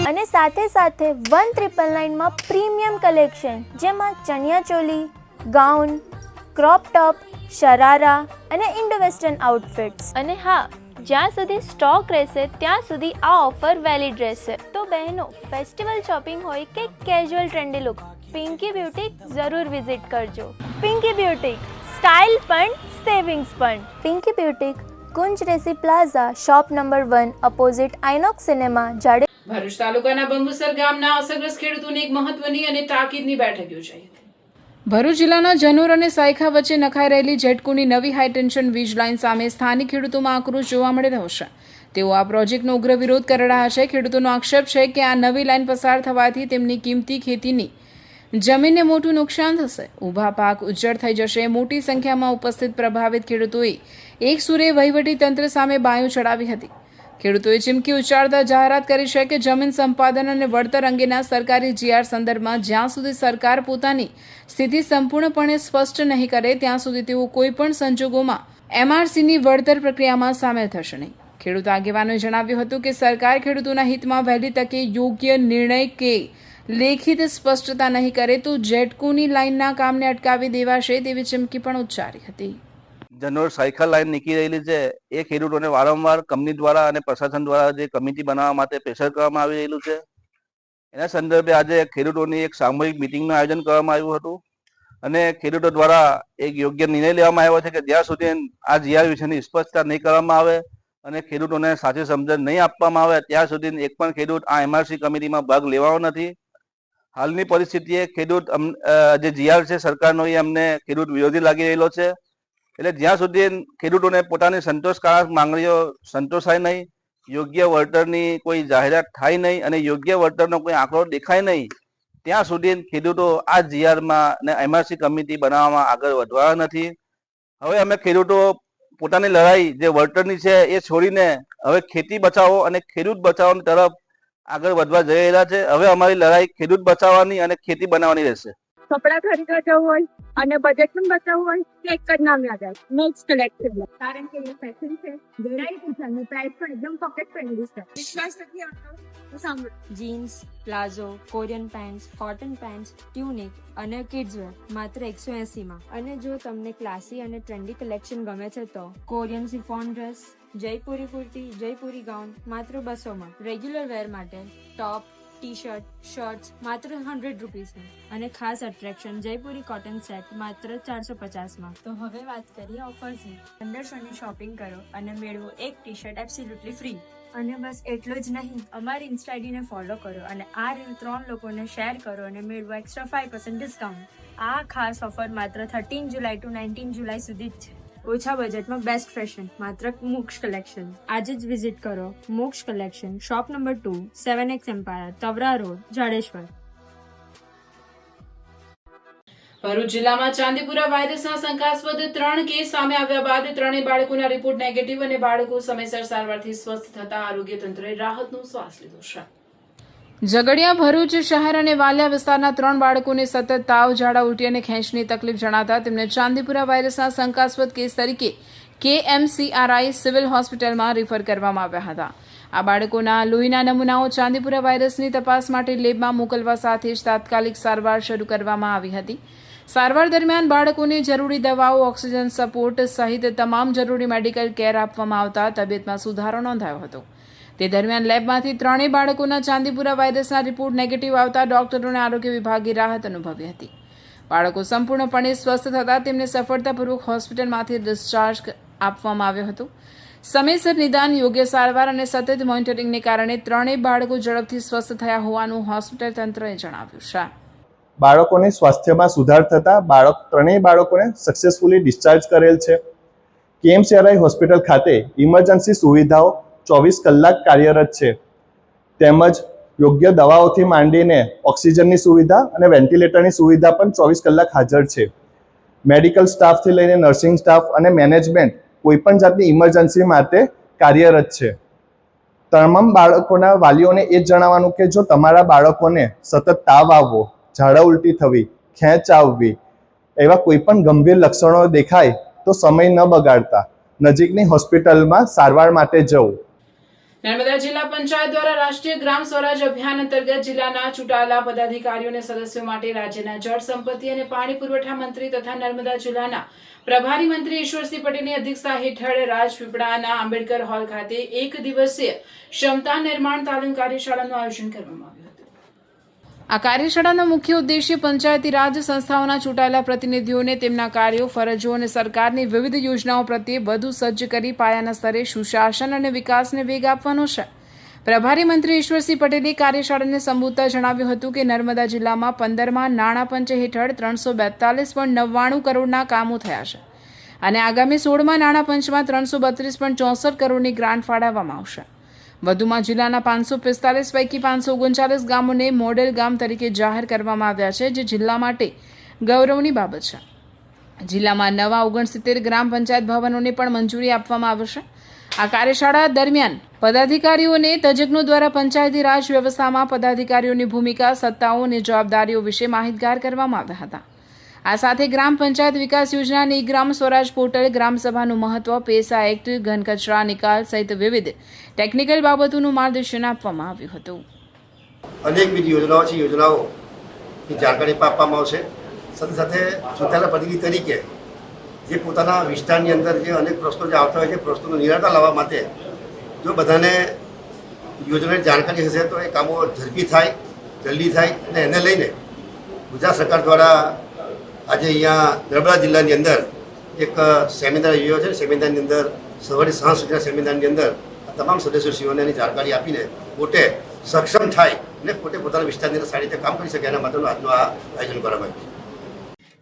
અને સાથે 1999 માં પ્રીમિયમ કલેક્શન, જેમાં chaniya choli, gown, crop top, sharara અને ઇન્ડો વેસ્ટર્ન આઉટફિટ્સ. અને હા, જ્યાં સુધી સ્ટોક રહેશે ત્યાં સુધી આ ઓફર વેલિડ રહેશે. તો બહેનો, ફેસ્ટિવલ શોપિંગ હોય કે casual trendy look, Pinky boutique જરૂર વિઝિટ કરજો. પિંકી બ્યુટીક, સ્ટાઇલ પણ સેવિંગ્સ પણ. પિંકી બ્યુટીક, કુંજ રેસી plaza, shop number 1, opposite Inox cinema, જાડે. ભરૂચ તાલુકાના બંબુસર ગામના અસરગ્રસ્ત ખેડૂતોની એક મહત્વની અને તાકીદની બેઠક યોજાઈ હતી. ભરૂચ જિલ્લાના જનોર અને સાયખા વચ્ચે નખાઈ રહેલી જેટકોની નવી હાઈટેન્શન વીજ લાઇન સામે સ્થાનિક ખેડૂતોમાં આક્રોશ જોવા મળી રહ્યો છે. તેઓ આ પ્રોજેક્ટનો ઉગ્ર વિરોધ કરી રહ્યા છે. ખેડૂતોનો આક્ષેપ છે કે આ નવી લાઇન પસાર થવાથી તેમની કિંમતી ખેતીની જમીનને મોટું નુકસાન થશે, ઊભા પાક ઉજ્જડ થઈ જશે. મોટી સંખ્યામાં ઉપસ્થિત પ્રભાવિત ખેડૂતોએ એક સુરે વહીવટી તંત્ર સામે બાયું ચડાવી હતી. ખેડૂતોએ ચીમકી ઉચ્ચારતા જાહેરાત કરી છે કે જમીન સંપાદન અને વળતર અંગેના સરકારી જીઆર સંદર્ભમાં જ્યાં સુધી સરકાર પોતાની સ્થિતિ સંપૂર્ણપણે સ્પષ્ટ નહીં કરે ત્યાં સુધી તેઓ કોઈપણ સંજોગોમાં એમઆરસીની વળતર પ્રક્રિયામાં સામેલ થશે નહીં. ખેડૂત આગેવાનોએ જણાવ્યું હતું કે સરકાર ખેડૂતોના હિતમાં વહેલી તકે યોગ્ય નિર્ણય કે લેખિત સ્પષ્ટતા નહીં કરે તો જેટકોની લાઇનના કામને અટકાવી દેવાશે તેવી ચીમકી પણ ઉચ્ચારી હતી. જનોર સાયકલ લાઈન નીકળી રહેલી છે એ ખેડૂતોને વારંવાર કંપની દ્વારા અને પ્રશાસન દ્વારા જે કમિટી બનાવવા માટે પ્રેશર કરવામાં આવી રહેલું છે. એના સંદર્ભે આજે ખેડૂતોની એક સામૂહિક મિટિંગનું આયોજન કરવામાં આવ્યું હતું અને ખેડૂતો દ્વારા એક યોગ્ય નિર્ણય લેવામાં આવ્યો છે કે જ્યાં સુધી આ જીઆર વિશેની સ્પષ્ટતા નહીં કરવામાં આવે અને ખેડૂતોને સાચી સમજણ નહીં આપવામાં આવે ત્યાં સુધી એક પણ ખેડૂત આ એમઆરસી કમિટીમાં ભાગ લેવાનો નથી. હાલની પરિસ્થિતિએ ખેડૂત જે જીઆર છે સરકારનો એ અમને ખેડૂત વિરોધી લાગી રહેલો છે. એટલે જ્યાં સુધી ખેડૂતોને પોતાની સંતોષકારક માંગણીઓ સંતોષાય નહીં, યોગ્ય વળતરની કોઈ જાહેરાત થાય નહીં અને યોગ્ય વળતરનો કોઈ આંકડો દેખાય નહીં ત્યાં સુધી ખેડૂતો આ જીઆરમાં ને એમઆરસી કમિટી બનાવવામાં આગળ વધવાના નથી. હવે અમે ખેડૂતો પોતાની લડાઈ જે વળતરની છે એ છોડીને હવે ખેતી બચાવો અને ખેડૂત બચાવવાની તરફ આગળ વધવા જઈ રહેલા છે. હવે અમારી લડાઈ ખેડૂત બચાવવાની અને ખેતી બનાવવાની રહેશે. કપડા ખરીદવા જવું હોય અને બજેટ પણ બચાવવું હોય તો એક જ નામ યાદ આવે, મેક્સ કલેક્ટિવ. કારણ કે એ ફેશન છે, વેરાયટી છે અને પ્રાઇસ પણ એકદમ પોકેટ ફ્રેન્ડલી છે. વિશ્વાસ નથી આવતો તો સાંભળો. Jeans, palazzo, Korean pants, cotton pants, tunic અને કિડ્સ વેર માત્ર 180 માં. અને જો તમને ક્લાસી અને ટ્રેન્ડી કલેક્શન ગમે છે તો Korean chiffon dress, Jaipuri kurti, Jaipuri gown માત્ર 200 માં. રેગ્યુલર વેર માટે ટોપ, ટી-શર્ટ, શર્ટ્સ માત્ર 100 રૂપીસમાં. અને ખાસ અટ્રેક્શન જયપુરી કોટન સેટ માત્ર 450 માં. તો હવે વાત કરીએ ઓફર્સની. 1500 ની શોપિંગ કરો અને મેળવો એક ટી-શર્ટ એબ્સોલ્યુટલી ફ્રી. અને બસ એટલું જ નહીં, અમારી ઇન્સ્ટા આઈડીને ફોલો કરો અને આ રીલ 3 લોકોને શેર કરો અને મેળવો એક્સ્ટ્રા 5% ડિસ્કાઉન્ટ. આ ખાસ ઓફર માત્ર 13 જુલાઈ ટુ 19 જુલાઈ સુધી જ છે. ઓછા બજેટમાં બેસ્ટ ફેશન માત્ર મોક્ષ કલેક્શન. આજે જ વિઝિટ કરો Moksh collection, shop number 2, 7X empire, Tavra road, Jadeshwar. Bharuch જિલ્લામાં ચાંદીપુરા વાયરસના શંકાસ્પદ 3 કેસ સામે આવ્યા બાદ 3 બાળકોના રિપોર્ટ નેગેટિવ અને બાળકો સમયસર સારવારથી સ્વસ્થ થતા આરોગ્ય તંત્રએ રાહતનો શ્વાસ લીધો છે. ઝઘડિયા ભરૂચ શહેર અને વાલિયા વિસ્તારના 3 બાળકોને સતત તાવ, ઝાડા, ઉલટી અને ખેંચની તકલીફ જણાતા તેમને ચાંદીપુરા વાયરસના શંકાસ્પદ કેસ તરીકે KMCRI સિવિલ હોસ્પિટલમાં રિફર કરવામાં આવ્યા હતા. આ બાળકોના લોહીના નમૂનાઓ ચાંદીપુરા વાયરસની તપાસ માટે લેબમાં મોકલવા સાથે જ તાત્કાલિક સારવાર શરૂ કરવામાં આવી હતી. સારવાર દરમિયાન બાળકોને જરૂરી દવાઓ, ઓક્સિજન સપોર્ટ સહિત તમામ જરૂરી મેડિકલ કેર આપવામાં આવતા તબિયતમાં સુધારો નોંધાયો હતો. તે દરમિયાન લેબમાંથી 3 બાળકોના ચાંદીપુરા વાયરસના રિપોર્ટ નેગેટિવ આવતા ડોક્ટરોને આરોગ્ય વિભાગે રાહત અનુભવી હતી. બાળકો સંપૂર્ણપણે સ્વસ્થ થતાં તેમને સફળતાપૂર્વક હોસ્પિટલમાંથી ડિસ્ચાર્જ આપવામાં આવ્યો હતો. સમયસર નિદાન, યોગ્ય સારવાર અને સતત મોનિટરિંગને કારણે 3 બાળકો ઝડપથી સ્વસ્થ થયા હોવાનું હોસ્પિટલ તંત્રએ જણાવ્યું છે. બાળકોને સ્વાસ્થ્યમાં સુધાર થતાં 3 બાળકોને સક્સેસફુલી ડિસ્ચાર્જ કરેલ છે. KMCRI હોસ્પિટલ ખાતે ઇમરજન્સી સુવિધાઓ 24 કલાક કાર્યરત છે. તેમજ યોગ્ય દવાઓથી માંડીને ઓક્સિજનની સુવિધા અને વેન્ટિલેટરની સુવિધા પણ 24 કલાક હાજર છે. મેડિકલ સ્ટાફથી લઈને નર્સિંગ સ્ટાફ અને મેનેજમેન્ટ કોઈપણ જાતની ઇમરજન્સી માટે કાર્યરત છે. તમામ બાળકોના વાલીઓને એ જ જણાવવાનું કે જો તમારા બાળકોને સતત તાવ આવવો, ઝાડા ઉલટી થવી, ખેંચ આવવી એવા કોઈપણ ગંભીર લક્ષણો દેખાય તો સમય ન બગાડતા નજીકની હોસ્પિટલમાં સારવાર માટે જવું. નર્મદા જિલ્લા પંચાયત દ્વારા રાષ્ટ્રીય ગ્રામ સ્વરાજ અભિયાન અંતર્ગત જિલ્લાના ચૂંટાયેલા પદાધિકારીઓ અને સદસ્યો માટે રાજ્યના જળ સંપત્તિ અને પાણી પુરવઠા મંત્રી તથા નર્મદા જિલ્લાના પ્રભારી મંત્રી ઈશ્વરસિંહ પટેલની અધ્યક્ષતા હેઠળ રાજપીપળાના આંબેડકર હોલ ખાતે 1 દિવસીય ક્ષમતા નિર્માણ તાલીમ કાર્યશાળાનું આયોજન કરવામાં આવ્યું હતું. આ કાર્યશાળાનો મુખ્ય ઉદ્દેશ્ય પંચાયતી રાજ સંસ્થાઓના ચૂંટાયેલા પ્રતિનિધિઓને તેમના કાર્યો, ફરજો અને સરકારની વિવિધ યોજનાઓ પ્રત્યે વધુ સજ્જ કરી પાયાના સ્તરે સુશાસન અને વિકાસને વેગ આપવાનો છે. પ્રભારી મંત્રી ઈશ્વરસિંહ પટેલે કાર્યશાળાને સંબોધતા જણાવ્યું હતું કે નર્મદા જિલ્લામાં 15મા નાણાં પંચ હેઠળ 342.99 કરોડના કામો થયા છે અને આગામી 16મા નાણાં પંચમાં 332.64 કરોડની ગ્રાન્ટ ફાળવવામાં આવશે. વધુમાં જિલ્લાના 545 પૈકી 539 ગામોને મોડેલ ગામ તરીકે જાહેર કરવામાં આવ્યા છે, જે જિલ્લા માટે ગૌરવની બાબત છે. જિલ્લામાં નવા 69 ગ્રામ પંચાયત ભવનોને પણ મંજૂરી આપવામાં આવશે. આ કાર્યશાળા દરમિયાન પદાધિકારીઓને તજજ્ઞો દ્વારા પંચાયતી રાજ વ્યવસ્થામાં પદાધિકારીઓની ભૂમિકા, સત્તાઓ અને જવાબદારીઓ વિશે માહિતગાર કરવામાં આવ્યા હતા. આ સાથે ગ્રામ પંચાયત વિકાસ યોજના અને ગ્રામ સ્વરાજ પોર્ટલ, ગ્રામસભાનું મહત્વ, પેસા એક્ટ, ઘન કચરા નિકાલ સહિત વિવિધ ટેકનિકલ બાબતોનું માર્ગદર્શન આપવામાં આવ્યું હતું. અનેકવિધ યોજનાઓ છે, યોજનાઓની જાણકારી આપવામાં આવશે. સાથે સાથે ચૂંટાયેલા પ્રતિનિધિ તરીકે જે પોતાના વિસ્તારની અંદર જે અનેક પ્રશ્નો જે આવતા હોય છે, પ્રશ્નોનું નિરાકરણ લાવવા માટે જો બધાને યોજનાની જાણકારી હશે તો એ કામો ઝડપી થાય, જલ્દી થાય. અને એને લઈને ગુજરાત સરકાર દ્વારા આજે અહીંયા નર્મદા જિલ્લાની અંદર એક સેમિનાર યોજાયો છે. સેમિનારની અંદર સવારે સાંજ સુધીના સેમિનારની અંદર તમામ સદસ્યોશ્રીઓને એની જાણકારી આપીને પોતે સક્ષમ થાય અને પોતે પોતાના વિસ્તારની અંદર સારી રીતે કામ કરી શકે એના માટેનું આજનું આ આયોજન કરવામાં આવ્યું છે.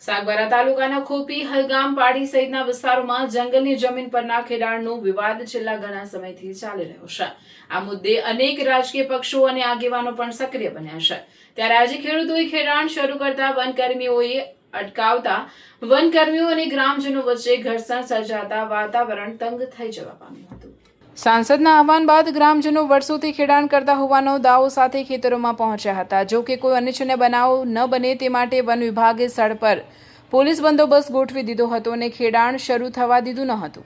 સાગબારા તાલુકાના ખોપી, હલગામ, પાડી સહિતના વિસ્તારોમાં જંગલની જમીન પરના ખેડાણનો વિવાદ છેલ્લા ઘણા સમયથી ચાલી રહ્યો છે. આ મુદ્દે અનેક રાજકીય પક્ષો અને આગેવાનો પણ સક્રિય બન્યા છે. ત્યારે આજે ખેડૂતોએ ખેડાણ શરૂ કરતા વનકર્મીઓએ અટકાવતા વનકર્મીઓ અને ગ્રામજનો વચ્ચે ઘર્ષણ સર્જાતા વાતાવરણ તંગ થઈ જવા પામ્યું હતું. સાંસદના આહવાન બાદ ગ્રામજનો વર્ષોથી ખેડાણ કરતા હોવાનો દાવો સાથે ખેતરોમાં પહોંચ્યા હતા. જો કે કોઈ અનિચ્છનીય બનાવ ન બને તે માટે વન વિભાગે સ્થળ પર પોલીસ બંદોબસ્ત ગોઠવી દીધો હતો અને ખેડાણ શરૂ થવા દીધું ન હતું.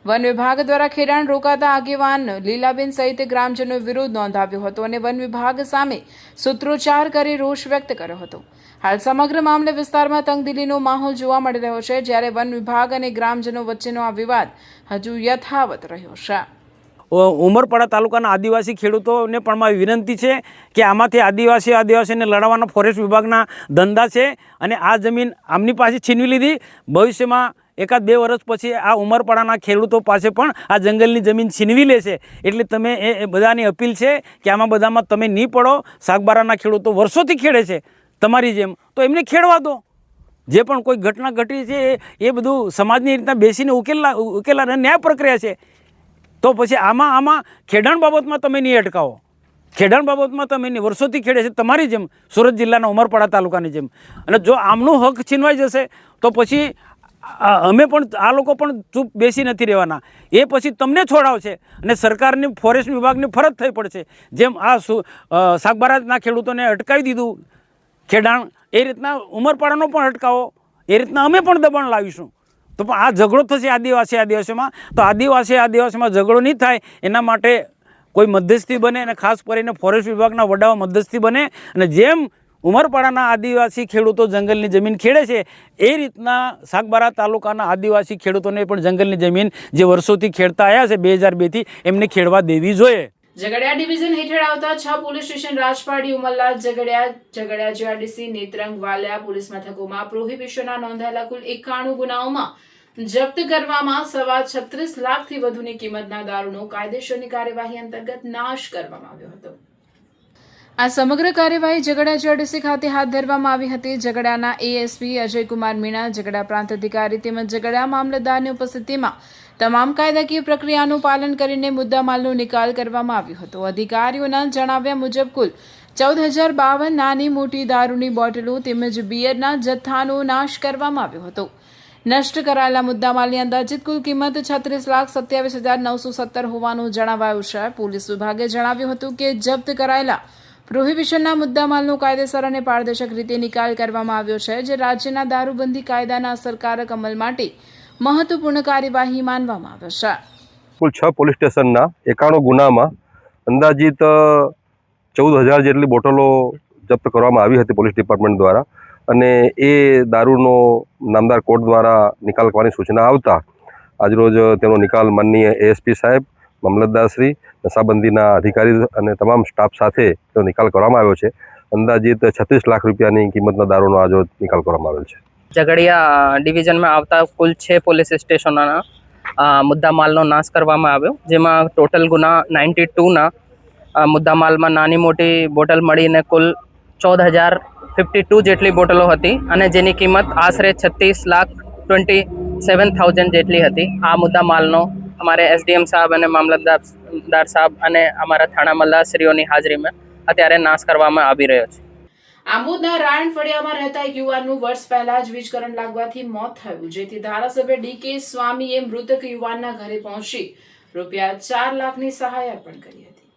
વન વિભાગ દ્વારા ખેડાણ રોકાતા આગેવાન લીલાબેન સહિત ગ્રામજનોએ વિરોધ નોંધાવ્યો હતો અને વન વિભાગ સામે સૂત્રોચ્ચાર કરી રોષ વ્યક્ત કર્યો હતો. હાલ સમગ્ર મામલે વિસ્તારમાં તંગદિલીનો માહોલ જોવા મળી રહ્યો છે, જ્યારે વન વિભાગ અને ગ્રામજનો વચ્ચેનો આ વિવાદ હજુ યથાવત રહ્યો છે. ઉમરપાડા તાલુકાના આદિવાસી ખેડૂતોને પણ મારી વિનંતી છે કે આમાંથી આદિવાસીઓને લડાવવાના ફોરેસ્ટ વિભાગના ધંધા છે અને આ જમીન આમની પાસે છીનવી લીધી. ભવિષ્યમાં 1-2 વર્ષ પછી આ ઉમરપાડાના ખેડૂતો પાસે પણ આ જંગલની જમીન છીનવી લેશે. એટલે તમે એ બધાની અપીલ છે કે આમાં બધામાં તમે નહીં પડો. સાગબારાના ખેડૂતો વર્ષોથી ખેડે છે તમારી જેમ, તો એમને ખેડવા દો. જે પણ કોઈ ઘટના ઘટી છે એ બધું સમાજની રીતના બેસીને ઉકેલા ન્યાય પ્રક્રિયા છે. તો પછી આમાં ખેડાણ બાબતમાં તમે નહીં અટકાવો. ખેડાણ બાબતમાં તમે નહીં, વર્ષોથી ખેડે છે તમારી જેમ, સુરત જિલ્લાના ઉમરપાડા તાલુકાની જેમ. અને જો આમનું હક છીનવાઈ જશે તો પછી અમે પણ, આ લોકો પણ ચૂપ બેસી નથી રહેવાના. એ પછી તમને છોડાવશે અને સરકારની ફોરેસ્ટ વિભાગની ફરજ થઈ પડશે. જેમ આ સાગબારાના ખેડૂતોને અટકાવી દીધું ખેડાણ, એ રીતના ઉમરપાડાનો પણ અટકાવો. એ રીતના અમે પણ દબાણ લાવીશું. તો પણ આ ઝઘડો થશે આદિવાસીમાં, તો આદિવાસીમાં ઝઘડો નહીં થાય એના માટે કોઈ મધ્યસ્થી બને અને ખાસ કરીને ફોરેસ્ટ વિભાગના વડાઓ મધ્યસ્થી બને અને જેમ ઉમરપાડાના આદિવાસી ખેડૂતો જંગલની જમીન ખેડે છે એ રીતના સાગબારા તાલુકાના આદિવાસી ખેડૂતોને પણ જંગલની જમીન જે વર્ષોથી ખેડતા આવ્યા છે 2002થી એમને ખેડવા દેવી જોઈએ. ઝઘડિયા ડિવિઝન હેઠળ આવતા 6 પોલીસ સ્ટેશન રાજપાડી, ઉમરલાલ, ઝઘડિયા જીઆરડીસી, નેત્રંગ, વાલિયા પોલીસ મથકોમાં પ્રોહિબિશનના નોંધાયેલા કુલ 91 ગુનાઓમાં જપ્ત કરવામાં 36 લાખથી વધુની કિંમતના દારૂનો કાયદેસરની કાર્યવાહી અંતર્ગત નાશ કરવામાં આવ્યો હતો. આ સમગ્ર કાર્યવાહી ઝઘડિયા જીઆરડીસી ખાતે હાથ ધરવામાં આવી હતી. ઝઘડિયાના એએસપી અજયકુમાર મીણા, ઝઘડિયા પ્રાંત અધિકારી તેમજ ઝઘડિયા મામલતદારની ઉપસ્થિતિમાં તમામ કાયદાકીય પ્રક્રિયાનું પાલન કરીને મુદ્દામાલનો નિકાલ કરવામાં આવ્યો હતો. અધિકારીઓના જણાવ્યા મુજબ કુલ 14,052 નાની મોટી દારૂની બોટલો તેમજ બિયરના જથ્થાનો નાશ કરવામાં આવ્યો હતો. નષ્ટ કરાયેલા મુદ્દામાલની અંદાજિત કુલ કિંમત 36,27,917 હોવાનું જણાવાયું છે. પોલીસ વિભાગે જણાવ્યું હતું કે જપ્ત કરાયેલા પ્રોહિબિશનના મુદ્દામાલનો કાયદેસર અને પારદર્શક રીતે નિકાલ કરવામાં આવ્યો છે, જે રાજ્યના દારૂબંધી કાયદાના અસરકારક અમલ માટે મહત્વપૂર્ણ કાર્યવાહી માનવામાં આવે છે. કુલ 6 પોલીસ સ્ટેશનના 91 ગુનામાં અંદાજિત 14,000 જેટલી બોટલો જપ્ત કરવામાં આવી હતી પોલીસ ડિપાર્ટમેન્ટ દ્વારા અને એ દારૂનો નામદાર કોર્ટ દ્વારા નિકાલ કરવાની સૂચના આવતા આજરોજ તેનો નિકાલ માનનીય એએસપી સાહેબ, મામલતદારશ્રી, નશાબંધીના અધિકારી અને તમામ સ્ટાફ સાથે તેનો નિકાલ કરવામાં આવ્યો છે. અંદાજિત 36 લાખ રૂપિયાની કિંમતના દારૂનો આજ રોજ નિકાલ કરવામાં આવેલ છે. ઝઘડિયા ડિવિઝનમાં આવતા કુલ 6 પોલીસ સ્ટેશનોના મુદ્દામાલનો નાશ કરવામાં આવ્યો, જેમાં ટોટલ ગુના 92ના મુદ્દામાલમાં નાની મોટી બોટલ મળીને કુલ 14,052 જેટલી બોટલો હતી અને જેની કિંમત આશરે 36,27,000 જેટલી હતી. આ મુદ્દામાલનો અમારે SDM સાહેબ અને મામલતદાર સાહેબ અને અમારા થાણા મલ્લાશ્રીઓની હાજરીમાં અત્યારે નાશ કરવામાં આવી રહ્યો છે. આમોદના રાયણ ફળિયામાં રહેતા એક યુવાનનું વર્ષ પહેલા જ વીજ કરંટ લાગવાથી મોત થયું, જેથી ધારાસભ્ય ડીકે સ્વામીએ મૃતક યુવાનના ઘરે પહોંચી રૂપિયા 4 લાખની સહાય અર્પણ કરી હતી.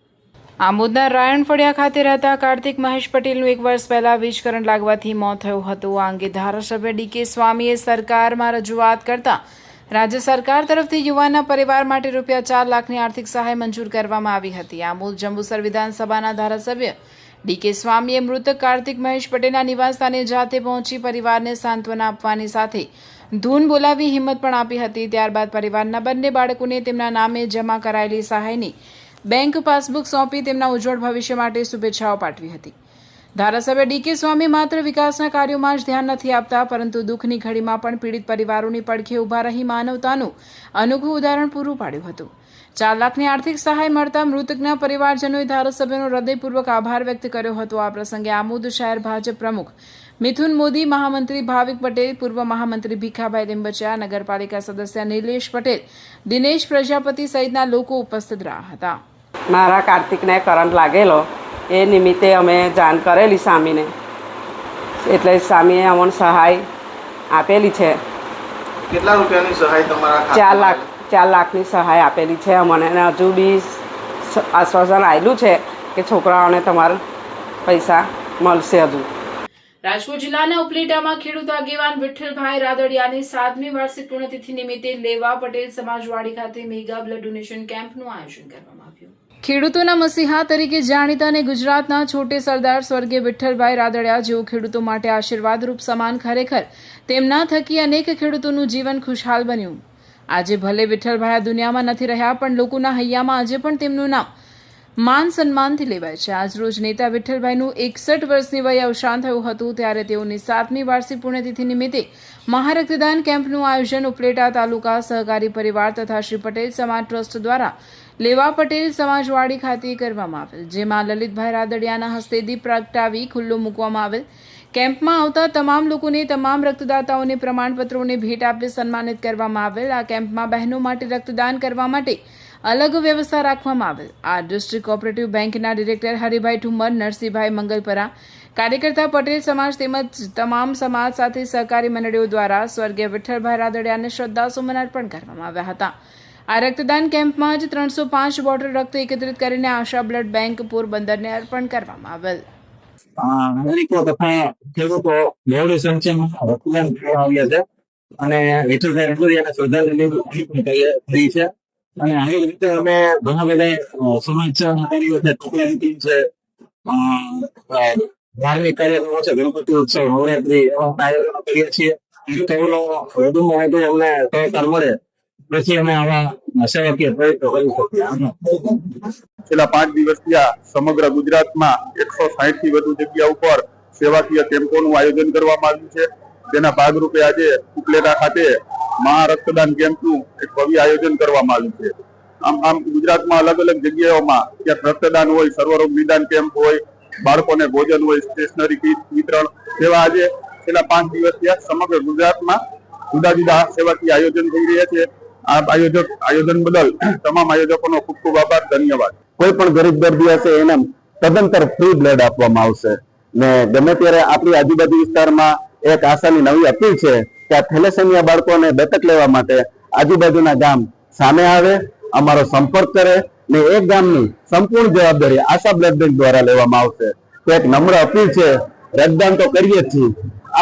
આમોદના રાયણ ફળિયા ખાતે રહેતા કાર્તિક મહેશ પટેલનું એક વર્ષ પહેલા વીજ કરંટ લાગવાથી મોત થયું હતું. આ અંગે ધારાસભ્ય ડીકે સ્વામીએ સરકારમાં રજૂઆત કરતા રાજ્ય સરકાર તરફથી યુવાનના પરિવાર માટે રૂપિયા 4 લાખની આર્થિક સહાય મંજૂર કરવામાં આવી હતી. આમોદ જંબુસર વિધાનસભાના ધારાસભ્ય ડીકે સ્વામીએ મૃતક કાર્તિક મહેશ પટેલના નિવાસસ્થાને જાતે પહોંચી પરિવારને સાંત્વના આપવાની સાથે ધૂન બોલાવી હિંમત પણ આપી હતી. ત્યારબાદ પરિવારના બંને બાળકોને તેમના નામે જમા કરાયેલી સહાયની બેંક પાસબુક સોંપી તેમના ઉજ્જવળ ભવિષ્ય માટે શુભેચ્છાઓ પાઠવી હતી. ધારાસભ્ય ડીકે સ્વામી માત્ર વિકાસના કાર્યોમાં જ ધ્યાન નથી આપતા, પરંતુ દુઃખની ઘડીમાં પણ પીડિત પરિવારોની પડખે ઊભા રહી માનવતાનું અનોખું ઉદાહરણ પૂરું પાડ્યું હતું. 4 લાખની આર્થિક સહાય મળતા મૃતકના પરિવારજનોએ ધારાસભ્યનો હૃદયપૂર્વક આભાર વ્યક્ત કર્યો હતો. આ પ્રસંગે આમોદ શહેર ભાજપ પ્રમુખ મિથુન મોદી, મહામંત્રી ભાવિક પટેલ, પૂર્વ મહામંત્રી ભીખાભાઈ લીંબચિયા, નગરપાલિકા સદસ્ય નિલેશ પટેલ, દિનેશ પ્રજાપતિ સહિતના લોકો ઉપસ્થિત રહ્યા હતા. મારા કાર્તિકને કરંટ લાગેલો એ નિમિત્તે અમે જાણ કરેલી સ્વામીને, એટલે સ્વામીએ અમને સહાય આપેલી છે. કેટલા રૂપિયાની સહાય તમારા 4 લાખની સહાય આપેલી છે અમને, અને હજુ બી આશ્વાસન આવેલું છે કે છોકરાઓને તમારા પૈસા મળશે હજુ. રાજકોટ જિલ્લાના ઉપલેટામાં ખેડૂત આગેવાન વિઠ્ઠલભાઈ રાદડિયાની 7મી વાર્ષિક પુણ્યતિથિ નિમિત્તે લેવા પટેલ સમાજવાડી ખાતે મેગા બ્લડ ડોનેશન કેમ્પનું આયોજન કરવામાં આવ્યું. ખેડૂતોના મસીહા તરીકે જાણીતા અને ગુજરાતના છોટે સરદાર સ્વર્ગીય વિઠ્ઠલભાઈ રાદડિયા જેઓ ખેડૂતો માટે આશીર્વાદરૂપ સમાન, ખરેખર તેમના થકી અનેક ખેડૂતોનું જીવન ખુશહાલ બન્યું. આજે ભલે વિઠ્ઠલભાઈ આ દુનિયામાં નથી રહ્યા, પણ લોકોના હૈયામાં આજે પણ તેમનું નામ માન સન્માનથી લેવાય છે. આજરોજ નેતા વિઠ્ઠલભાઈનું 61 વર્ષની વયે અવસાન થયું હતું, ત્યારે તેઓની 7મી વાર્ષિક પુણ્યતિથિ નિમિત્તે મહારક્તદાન કેમ્પનું આયોજન ઉપલેટા તાલુકા સહકારી પરિવાર તથા શ્રી પટેલ સમાજ ટ્રસ્ટ દ્વારા લેવા પટેલ સમાજવાડી ખાતે કરવામાં આવેલ, જેમાં લલિતભાઈ રાદડિયાના હસ્તે દીપ પ્રગટાવી ખુલ્લો મૂકવામાં આવેલ. કેમ્પમાં આવતા તમામ લોકોને, તમામ રક્તદાતાઓને પ્રમાણપત્રોને ભેટ આપી સન્માનિત કરવામાં આવેલ. આ કેમ્પમાં બહેનો માટે રક્તદાન કરવા માટે અલગ વ્યવસ્થા રાખવામાં આવેલ. આ ડિસ્ટ્રિક્ટ કોઓપરેટિવ બેંકના ડિરેક્ટર હરિભાઈ ઠુમર, નરસિંહભાઈ મંગલપરા, કાર્યકર્તા પટેલ સમાજ તેમજ તમામ સમાજ સાથે સહકારી મંડળીઓ દ્વારા સ્વર્ગીય વિઠ્ઠલભાઈ રાદડિયાને શ્રદ્ધાસુમન અર્પણ કરવામાં આવ્યા હતા. આ રક્તદાન કેમ્પમાં જ 305 બોટલ રક્ત એકત્રિત કરીને આશા બ્લડ બેંક પોરબંદરને અર્પણ કરવામાં આવેલ. નાગરિકો તથા ખેડૂતો બહોળી સંખ્યામાં રક્તદાન કરવા આવ્યા છે અને વિઠ્ઠલભાઈ રાદડિયાને શ્રદ્ધાંજલિ કરી છે. અને આવી રીતે અમે ઘણા બધા સમાજ કાર્યો છે, ટુકડાની ટીમ છે, ધાર્મિક કાર્યક્રમો છે, ગણપતિ ઉત્સવ, નવરાત્રી એવા આયોજનો કરીએ છીએ. તેઓનો વધુમાં વધુ અમને સહકાર મળે પછી અમે આવા સેવાકીય પ્રયત્નો કરી શકીએ. છેલ્લા 5 દિવસથી સમગ્ર ગુજરાતમાં 160 થી વધુ જગ્યા ઉપર સેવાકીય કેમ્પોનું આયોજન કરવામાં આવ્યું છે. તેના ભાગરૂપે આજે ઉપલેટા ખાતે મહારક્તદાન કેમ્પનું એક ભવ્ય આયોજન કરવામાં આવ્યું છે. આમ ગુજરાતમાં અલગ અલગ જગ્યાઓમાં ક્યાંક રક્તદાન હોય, સર્વરોગ નિદાન કેમ્પ હોય, બાળકોને ભોજન હોય, સ્ટેશનરી કીટ વિતરણ, જેવા આજે છેલ્લા 5 દિવસથી સમગ્ર ગુજરાતમાં જુદા જુદા સેવાકીય આયોજન થઈ રહ્યા છે. આ આયોજન બદલ તમામ આયોજકોનો ખૂબ ખૂબ આભાર, ધન્યવાદ. કોઈ પણ ગરીબ દર્દી હશે એને તદંતર ફ્રી બ્લડ આપવામાં આવશે. ને ગમે ત્યારે આપણી આજુબાજુ વિસ્તારમાં એક આશાની નવી અપીલ છે કે આ થેલેસેમિયા બાળકોને દત્તક લેવા માટે આજુબાજુના ગામ સામે આવે, અમારો સંપર્ક કરે ને એક ગામની સંપૂર્ણ જવાબદારી આશા બ્લડ બેંક દ્વારા લેવામાં આવશે. તો એક નમ્ર અપીલ છે, રક્તદાન તો કરીએ જ છીએ,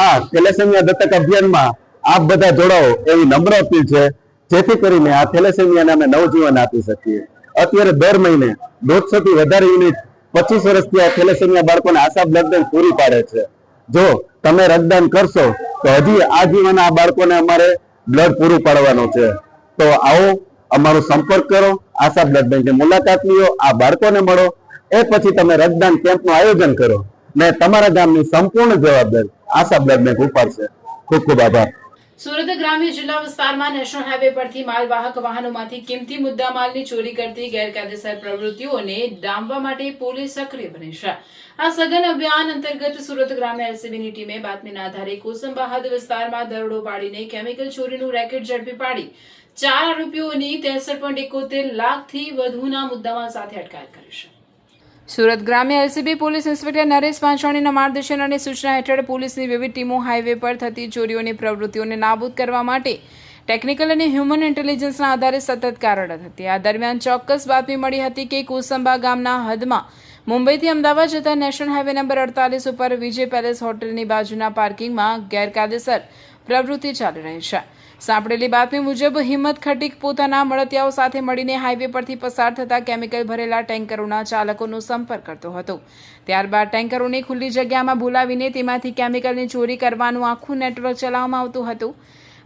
આ થેલેસેમિયા દત્તક અભિયાનમાં આપ બધા જોડાઓ એવી નમ્ર અપીલ છે, જેથી કરીને આ થેલેસેમિયાને અમે નવજીવન આપી શકીએ. અત્યારે દર મહિને 150 થી વધારે યુનિટ 25 વર્ષથી આ થેલેસેમિયા બાળકોને આશા બ્લડ બેંક પૂરી પાડે છે. જો તમે રક્તદાન કરશો તો હજી આજીવન આ બાળકોને અમારે બ્લડ પૂરું પાડવાનું છે. તો આવો, અમારો સંપર્ક કરો, આશા બ્લડ બેંકની મુલાકાત લ્યો, આ બાળકોને મળો, એ પછી તમે રક્તદાન કેમ્પનું આયોજન કરો ને તમારા ગામની સંપૂર્ણ જવાબદારી આશા બ્લડ બેંક ઉપાડશે. ખૂબ ખૂબ આભાર. સુરત ગ્રામ્ય જિલ્લા વિસ્તારમાં નેશનલ હાઈવે પરથી માલવાહક વાહનોમાંથી કિંમતી મુદ્દામાલની ચોરી કરતી ગેરકાયદેસર પ્રવૃત્તિઓને ડામવા માટે પોલીસ સક્રિય બની છે. આ સઘન અભિયાન અંતર્ગત સુરત ગ્રામ્ય એલસીબીની ટીમે બાતમીના આધારે કોસંબાહદ વિસ્તારમાં દરોડો પાડીને કેમિકલ ચોરીનું રેકેટ ઝડપી પાડી 4 આરોપીઓની 63.71 લાખથી વધુના મુદ્દામાલ સાથે અટકાયત કરી છે. સુરત ગ્રામ્ય એલસીબી પોલીસ ઇન્સ્પેક્ટર નરેશ પાંચાણીના માર્ગદર્શન અને સૂચના હેઠળ પોલીસની વિવિધ ટીમો હાઈવે પર થતી ચોરીઓની પ્રવૃત્તિઓને નાબૂદ કરવા માટે ટેકનિકલ અને હ્યુમન ઇન્ટેલિજન્સના આધારે સતત કાર્યરત હતી. આ દરમિયાન ચોક્કસ બાતમી મળી હતી કે કોસંબા ગામના હદમાં મુંબઈથી અમદાવાદ જતા નેશનલ હાઈવે નંબર 48 ઉપર વિજય પેલેસ હોટલની બાજુના પાર્કિંગમાં ગેરકાયદેસર પ્રવૃત્તિ ચાલી રહી છે. સાંપડેલી બાતમી મુજબ હિંમત ખટીક પોતાના મળતિયાઓ સાથે મળીને હાઈવે પરથી પસાર થતા કેમિકલ ભરેલા ટેન્કરોના ચાલકોનો સંપર્ક કરતો હતો. ત્યારબાદ ટેન્કરોને ખુલ્લી જગ્યામાં બોલાવીને તેમાંથી કેમિકલની ચોરી કરવાનું આખું નેટવર્ક ચલાવવામાં આવતું હતું.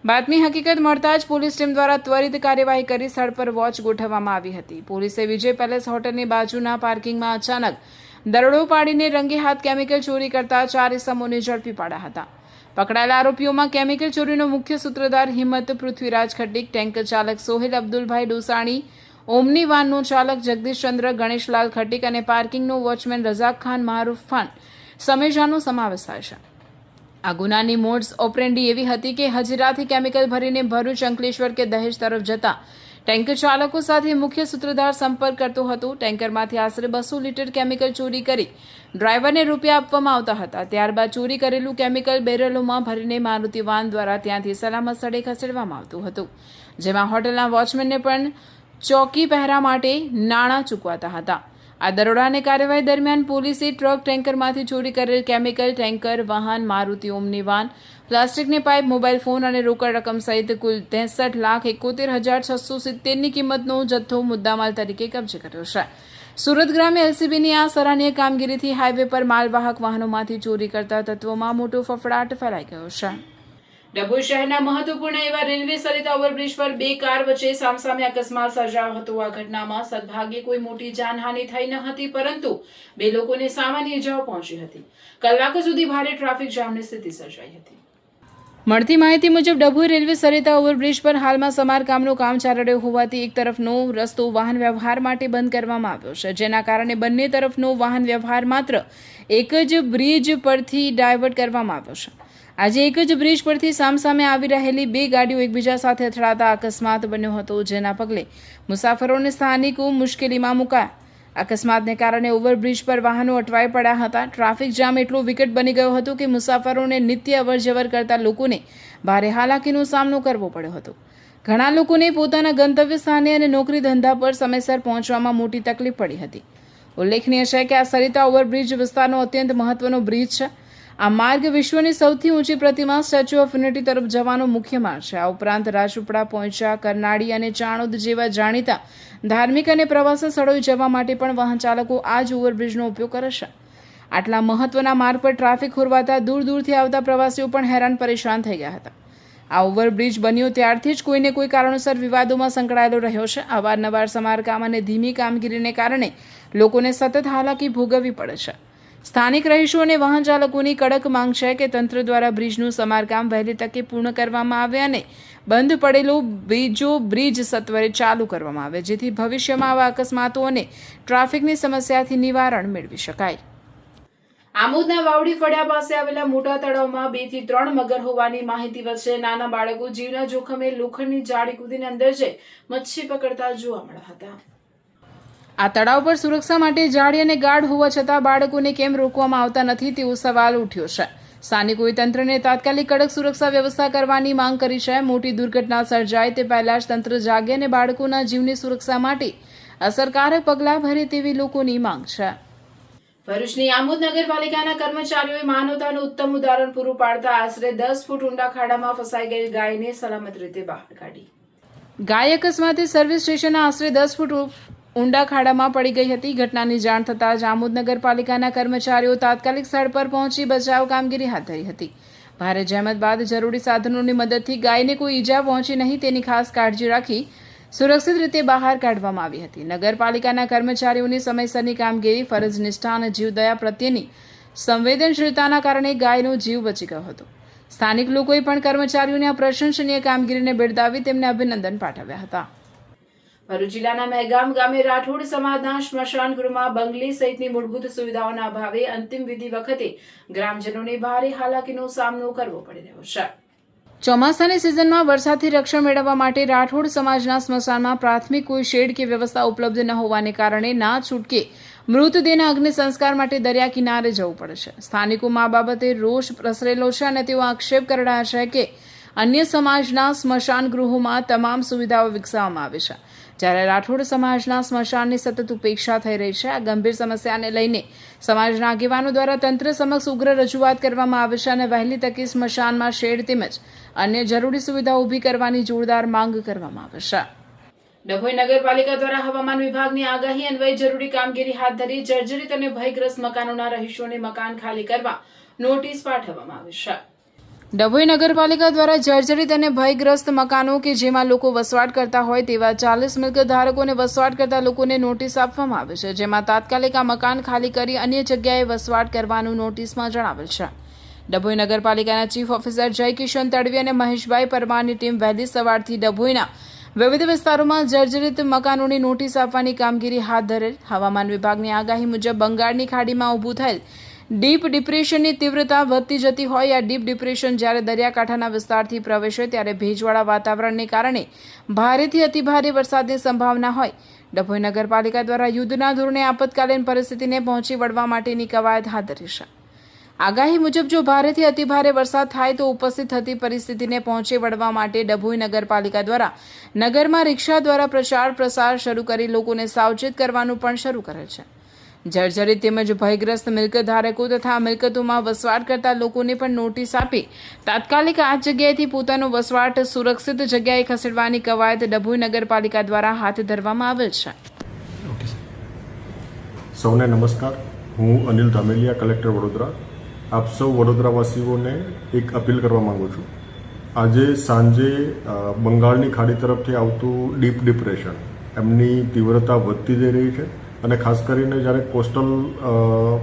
બાતમી હકીકત મળતા જ પોલીસ ટીમ દ્વારા ત્વરિત કાર્યવાહી કરી સ્થળ પર વોચ ગોઠવવામાં આવી હતી. પોલીસે વિજય પેલેસ હોટલની બાજુના પાર્કિંગમાં અચાનક દરોડો પાડીને રંગે હાથ કેમિકલ ચોરી કરતા 4 ઇસમોને ઝડપી પાડ્યા હતા. પકડાયેલા આરોપીઓમાં કેમિકલ ચોરીનો મુખ્ય સૂત્રધાર હિંમત પૃથ્વીરાજ ખટીક, ટેન્કર ચાલક સોહેલ અબ્દુલભાઈ ડોસાણી, ઓમની વાનનો ચાલક જગદીશચંદ્ર ગણેશલાલ ખટીક અને પાર્કિંગનો વોચમેન રઝાક ખાન મારૂફ ખાન સમેજાનો સમાવેશ થાય છે. આ ગુનાની મોડ્સ ઓપરેન્ડી એવી હતી કે હજીરાથી કેમિકલ ભરીને ભરૂચ, અંકલેશ્વર કે દહેજ તરફ જતા ટેન્કર ચાલકો સાથે મુખ્ય સૂત્રધાર સંપર્ક કરતો હતો. ટેન્કરમાંથી આશરે 200 લીટર કેમિકલ ચોરી કરી ડ્રાઈવરને રૂપિયા આપવામાં આવતા હતા. ત્યારબાદ ચોરી કરેલું કેમિકલ બેરલોમાં ભરીને મારુતિ વાન દ્વારા ત્યાંથી સલામત સ્થળે ખસેડવામાં આવતું હતું, જેમાં હોટલના વોચમેનને પણ ચોકી પહેરા માટે નાણાં ચૂકવાતા હતા. આ દરોડાની કાર્યવાહી દરમિયાન પોલીસે ટ્રક, ટેન્કરમાંથી ચોરી કરેલ કેમિકલ, ટેન્કર, વાહન, મારુતિ ઓમની વાન, પ્લાસ્ટિકની પાઇપ, મોબાઈલ ફોન અને રોકડ રકમ સહિત કુલ 63,71,670ની કિંમતનો જથ્થો મુદ્દામાલ તરીકે કબજે કર્યો છે. સુરત ગ્રામ્ય એલસીબીની આ સરાહનીય કામગીરીથી હાઈવે પર માલવાહક વાહનોમાંથી ચોરી કરતા તત્વોમાં મોટો ફફડાટ ફેલાઈ ગયો છે. ડભોઈ શહેરના મહત્વપૂર્ણ એવા રેલવે સરિતા ઓવરબ્રિજ પર 2 કાર વચ્ચે સામસામે અકસ્માત સર્જાયો હતો. આ ઘટનામાં સદભાગ્યે કોઈ મોટી જાનહાનિ થઈ ન હતી, પરંતુ 2 લોકોને સામાન્ય ઇજાઓ પહોંચી હતી. કલાકો સુધી ભારે ટ્રાફિક જામની સ્થિતિ સર્જાઈ હતી. મળતી માહિતી મુજબ ડભોઈ રેલવે સરિતા ઓવરબ્રિજ પર હાલમાં સમારકામનું કામ ચાલી રહ્યું હોવાથી એક તરફનો રસ્તો વાહન વ્યવહાર માટે બંધ કરવામાં આવ્યો છે, જેના કારણે બંને તરફનો વાહન વ્યવહાર માત્ર એક જ બ્રિજ પરથી ડાયવર્ટ કરવામાં આવ્યો છે. આજે એક જ બ્રિજ પરથી સામસામે આવી રહેલી 2 ગાડીઓ એકબીજા સાથે અથડાતા અકસ્માત બન્યો હતો, જેના પગલે મુસાફરોને સ્થાનિકો મુશ્કેલીમાં મુકાયા. અકસ્માતને કારણે ઓવરબ્રિજ પર વાહનો અટવાઈ પડ્યા હતા. ટ્રાફિક જામ એટલો વિકટ બની ગયો હતો કે મુસાફરોને નિત્ય અવરજવર કરતા લોકોને ભારે હાલાકીનો સામનો કરવો પડ્યો હતો. ઘણા લોકોને પોતાના ગંતવ્ય સ્થાને અને નોકરી ધંધા પર સમયસર પહોંચવામાં મોટી તકલીફ પડી હતી. ઉલ્લેખનીય છે કે આ સરિતા ઓવરબ્રિજ વિસ્તારનો અત્યંત મહત્વનો બ્રિજ છે. આ માર્ગ વિશ્વની સૌથી ઊંચી પ્રતિમા સ્ટેચ્યુ ઓફ યુનિટી તરફ જવાનો મુખ્ય માર્ગ છે. આ ઉપરાંત રાજપીપળા, પોઈચા, કરનાળી અને ચાણોદ જેવા જાણીતા ધાર્મિક અને પ્રવાસન સ્થળોએ જવા માટે પણ વાહન ચાલકો આ જ ઓવરબ્રિજનો ઉપયોગ કરે છે. આટલા મહત્વના માર્ગ પર ટ્રાફિક ખોરવાતા દૂર દૂરથી આવતા પ્રવાસીઓ પણ હેરાન પરેશાન થઈ ગયા હતા. આ ઓવરબ્રિજ બન્યો ત્યારથી જ કોઈને કોઈ કારણોસર વિવાદોમાં સંકળાયેલો રહ્યો છે. અવારનવાર સમારકામ અને ધીમી કામગીરીને કારણે લોકોને સતત હાલાકી ભોગવવી પડે છે. સ્થાનિક રહીશો અને વાહન ચાલકોની કડક માંગ છે કે તંત્ર દ્વારા બ્રિજનું સમારકામ વહેલી તકે પૂર્ણ કરવામાં આવે અને બંધ પડેલો બીજો બ્રિજ સત્વરે ચાલુ કરવામાં આવે, જેથી ભવિષ્યમાં આવા અકસ્માતો અને ટ્રાફિકની સમસ્યાથી નિવારણ મેળવી શકાય. આમોદના વાવડી ફળિયા પાસે આવેલા મોટા તળાવમાં 2 થી 3 મગર હોવાની માહિતી વચ્ચે નાના બાળકો જીવના જોખમે લોખંડની જાળી કૂદીને અંદર જઈ મચ્છી પકડતા જોવા મળ્યા હતા. આ તળાવ પર સુરક્ષા માટે જાળી અને ગાર્ડ હોવા છતાં બાળકોને કેમ રોકવામાં આવતા નથી તેવો સવાલ ઉઠ્યો છે. સ્થાનિકોએ તંત્રને તાત્કાલિક કડક સુરક્ષા વ્યવસ્થા કરવાની માંગ કરી છે. મોટી દુર્ઘટના સર્જાય તે પહેલા જ તંત્ર જાગે અને બાળકોના જીવની સુરક્ષા માટે અસરકારક પગલાં ભરે તેવી લોકોની માંગ છે. ભરૂચની આમોદ નગરપાલિકાના કર્મચારીઓએ માનવતાનું ઉત્તમ ઉદાહરણ પૂરું પાડતા આશરે 10 ફૂટ ઊંડા ખાડામાં ફસાઈ ગયેલ ગાયને સલામત રીતે બહાર કાઢી. ગાય અકસ્માતે સર્વિસ સ્ટેશનના આશરે 10 ફૂટ ઊંડા ખાડામાં પડી ગઈ હતી. ઘટનાની જાણ થતાં જ આમોદ નગરપાલિકાના કર્મચારીઓ તાત્કાલિક સ્થળ પર પહોંચી બચાવ કામગીરી હાથ ધરી હતી. ભારે જહેમત બાદ જરૂરી સાધનોની મદદથી ગાયને કોઈ ઈજા પહોંચી નહીં તેની ખાસ કાળજી રાખી સુરક્ષિત રીતે બહાર કાઢવામાં આવી હતી. નગરપાલિકાના કર્મચારીઓની સમયસરની કામગીરી, ફરજ નિષ્ઠા અને જીવદયા પ્રત્યેની સંવેદનશીલતાના કારણે ગાયનો જીવ બચી ગયો હતો. સ્થાનિક લોકોએ પણ કર્મચારીઓની આ પ્રશંસનીય કામગીરીને બિરદાવી તેમને અભિનંદન પાઠવ્યા હતા. ભરૂચ જિલ્લાના મહેગામ ગામે રાઠોડ સમાજના સ્મશાન ગૃહમાં બંગલી સહિતની મૂળભૂત સુવિધાઓના અભાવે અંતિમ વિધિ વખતે ગ્રામજનોને ભારે હાલાકીનો સામનો કરવો પડી રહ્યો છે. ચોમાસાની સિઝનમાં વરસાદથી રક્ષણ મેળવવા માટે રાઠોડ સમાજના સ્મશાનમાં પ્રાથમિક કોઈ શેડ કે વ્યવસ્થા ઉપલબ્ધ ન હોવાને કારણે ના છૂટકે મૃતદેહના અગ્નિ સંસ્કાર માટે દરિયા કિનારે જવું પડે છે. સ્થાનિકોમાં આ બાબતે રોષ પ્રસરેલો છે અને તેઓ આક્ષેપ કરી રહ્યા છે કે અન્ય સમાજના સ્મશાન ગૃહોમાં તમામ સુવિધાઓ વિકસાવવામાં આવી છે, જ્યારે રાઠોડ સમાજના સ્મશાનની સતત ઉપેક્ષા થઈ રહી છે. આ ગંભીર સમસ્યાને લઈને સમાજના આગેવાનો દ્વારા તંત્ર સમક્ષ ઉગ્ર રજૂઆત કરવામાં આવે છે અને વહેલી તકે સ્મશાનમાં શેડ તેમજ અન્ય જરૂરી સુવિધાઓ ઊભી કરવાની જોરદાર માંગ કરવામાં આવે છે. ડભોઈ નગરપાલિકા દ્વારા હવામાન વિભાગની આગાહી અન્વયે જરૂરી કામગીરી હાથ ધરી જર્જરિત અને ભયગ્રસ્ત મકાનોના રહીશોને મકાન ખાલી કરવા નોટિસ પાઠવવામાં આવી છે. ડભોઈ નગરપાલિકા દ્વારા જર્જરિત અને ભયગ્રસ્ત મકાનો કે જેમાં લોકો વસવાટ કરતા હોય તેવા 40 મિલકત ધારકોને વસવાટ કરતા લોકોને નોટિસ આપવામાં આવે છે, જેમાં તાત્કાલિક આ મકાન ખાલી કરી અન્ય જગ્યાએ વસવાટ કરવાનું નોટિસમાં જણાવેલ છે. ડભોઈ નગરપાલિકાના ચીફ ઓફિસર જયકિશન તડવી અને મહેશભાઈ પરમારની ટીમ વહેલી સવારથી ડભોઈના વિવિધ વિસ્તારોમાં જર્જરિત મકાનોની નોટિસ આપવાની કામગીરી હાથ ધરેલ. હવામાન વિભાગની આગાહી મુજબ બંગાળની ખાડીમાં ઊભું થયેલ ડીપ ડિપ્રેશનની તીવ્રતા વધતી જતી હોય. આ ડીપ ડિપ્રેશન જ્યારે દરિયાકાંઠાના વિસ્તારથી પ્રવેશે ત્યારે ભેજવાળા વાતાવરણને કારણે ભારેથી અતિભારે વરસાદની સંભાવના હોય. ડભોઈ નગરપાલિકા દ્વારા યુદ્ધના ધોરણે આપતકાલીન પરિસ્થિતિને પહોંચી વળવા માટેની કવાયત હાથ ધરી છે. આગાહી મુજબ જો ભારેથી અતિભારે વરસાદ થાય તો ઉપસ્થિત થતી પરિસ્થિતિને પહોંચી વળવા માટે ડભોઈ નગરપાલિકા દ્વારા નગરમાં રિક્ષા દ્વારા પ્રચાર પ્રસાર શરૂ કરી લોકોને સાવચેત કરવાનું પણ શરૂ કરેલ છે. જર્જરિત તેમજ ભયગ્રસ્ત મિલકત ધારકો તથા મિલકતોમાં વસવાટ કરતા લોકોને પણ નોટિસ આપી તાત્કાલિક આ જગ્યાએથી પોતાનો વસવાટ સુરક્ષિત જગ્યાએ ખસેડવાની કવાયત ડભોઈ નગરપાલિકા દ્વારા હાથ ધરવામાં આવેલ છે. સૌને નમસ્કાર. હું અનિલ ધામેલિયા, કલેક્ટર વડોદરા. આપ સૌ વડોદરાવાસીઓને એક અપીલ કરવા માંગુ છું. આજે સાંજે બંગાળની ખાડી તરફથી આવતું ડીપ ડિપ્રેશન એમની તીવ્રતા વધતી જઈ રહી છે અને ખાસ કરીને જ્યારે કોસ્ટલ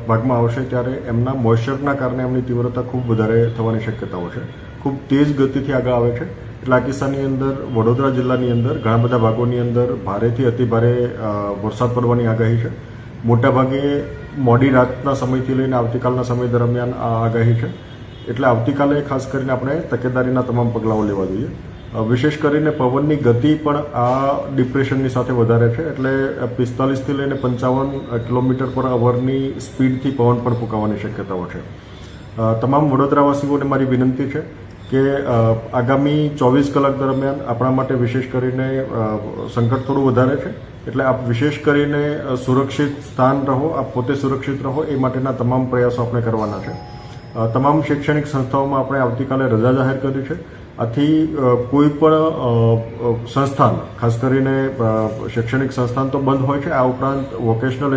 ભાગમાં આવશે ત્યારે એમના મોઇશ્ચરના કારણે એમની તીવ્રતા ખૂબ વધારે થવાની શક્યતાઓ છે. ખૂબ તેજ ગતિથી આગળ આવે છે. એટલે આ કિસ્સાની અંદર વડોદરા જિલ્લાની અંદર ઘણા બધા ભાગોની અંદર ભારેથી અતિભારે વરસાદ પડવાની આગાહી છે. મોટાભાગે મોડી રાતના સમયથી લઈને આવતીકાલના સમય દરમિયાન આ આગાહી છે. એટલે આવતીકાલે ખાસ કરીને આપણે તકેદારીના તમામ પગલાઓ લેવા જોઈએ. વિશેષ કરીને પવનની ગતિ પણ આ ડિપ્રેશનની સાથે વધારે છે. એટલે 45થી લઈને 55 કિલોમીટર પર અવરની સ્પીડથી પવન પણ ફૂંકાવાની શક્યતાઓ છે. તમામ વડોદરાવાસીઓને મારી વિનંતી છે કે આગામી 24 કલાક દરમિયાન આપણા માટે વિશેષ કરીને સંકટ થોડું વધારે છે. એટલે આપ વિશેષ કરીને સુરક્ષિત સ્થાન રહો, આપ પોતે સુરક્ષિત રહો એ માટેના તમામ પ્રયાસો આપણે કરવાના છે. તમામ શૈક્ષણિક સંસ્થાઓમાં આપણે આવતીકાલે રજા જાહેર કરી છે. આથી કોઈ પણ સંસ્થાન, ખાસ કરીને શૈક્ષણિક સંસ્થાન તો બંધ હોય છે. આ ઉપરાંત વોકેશનલ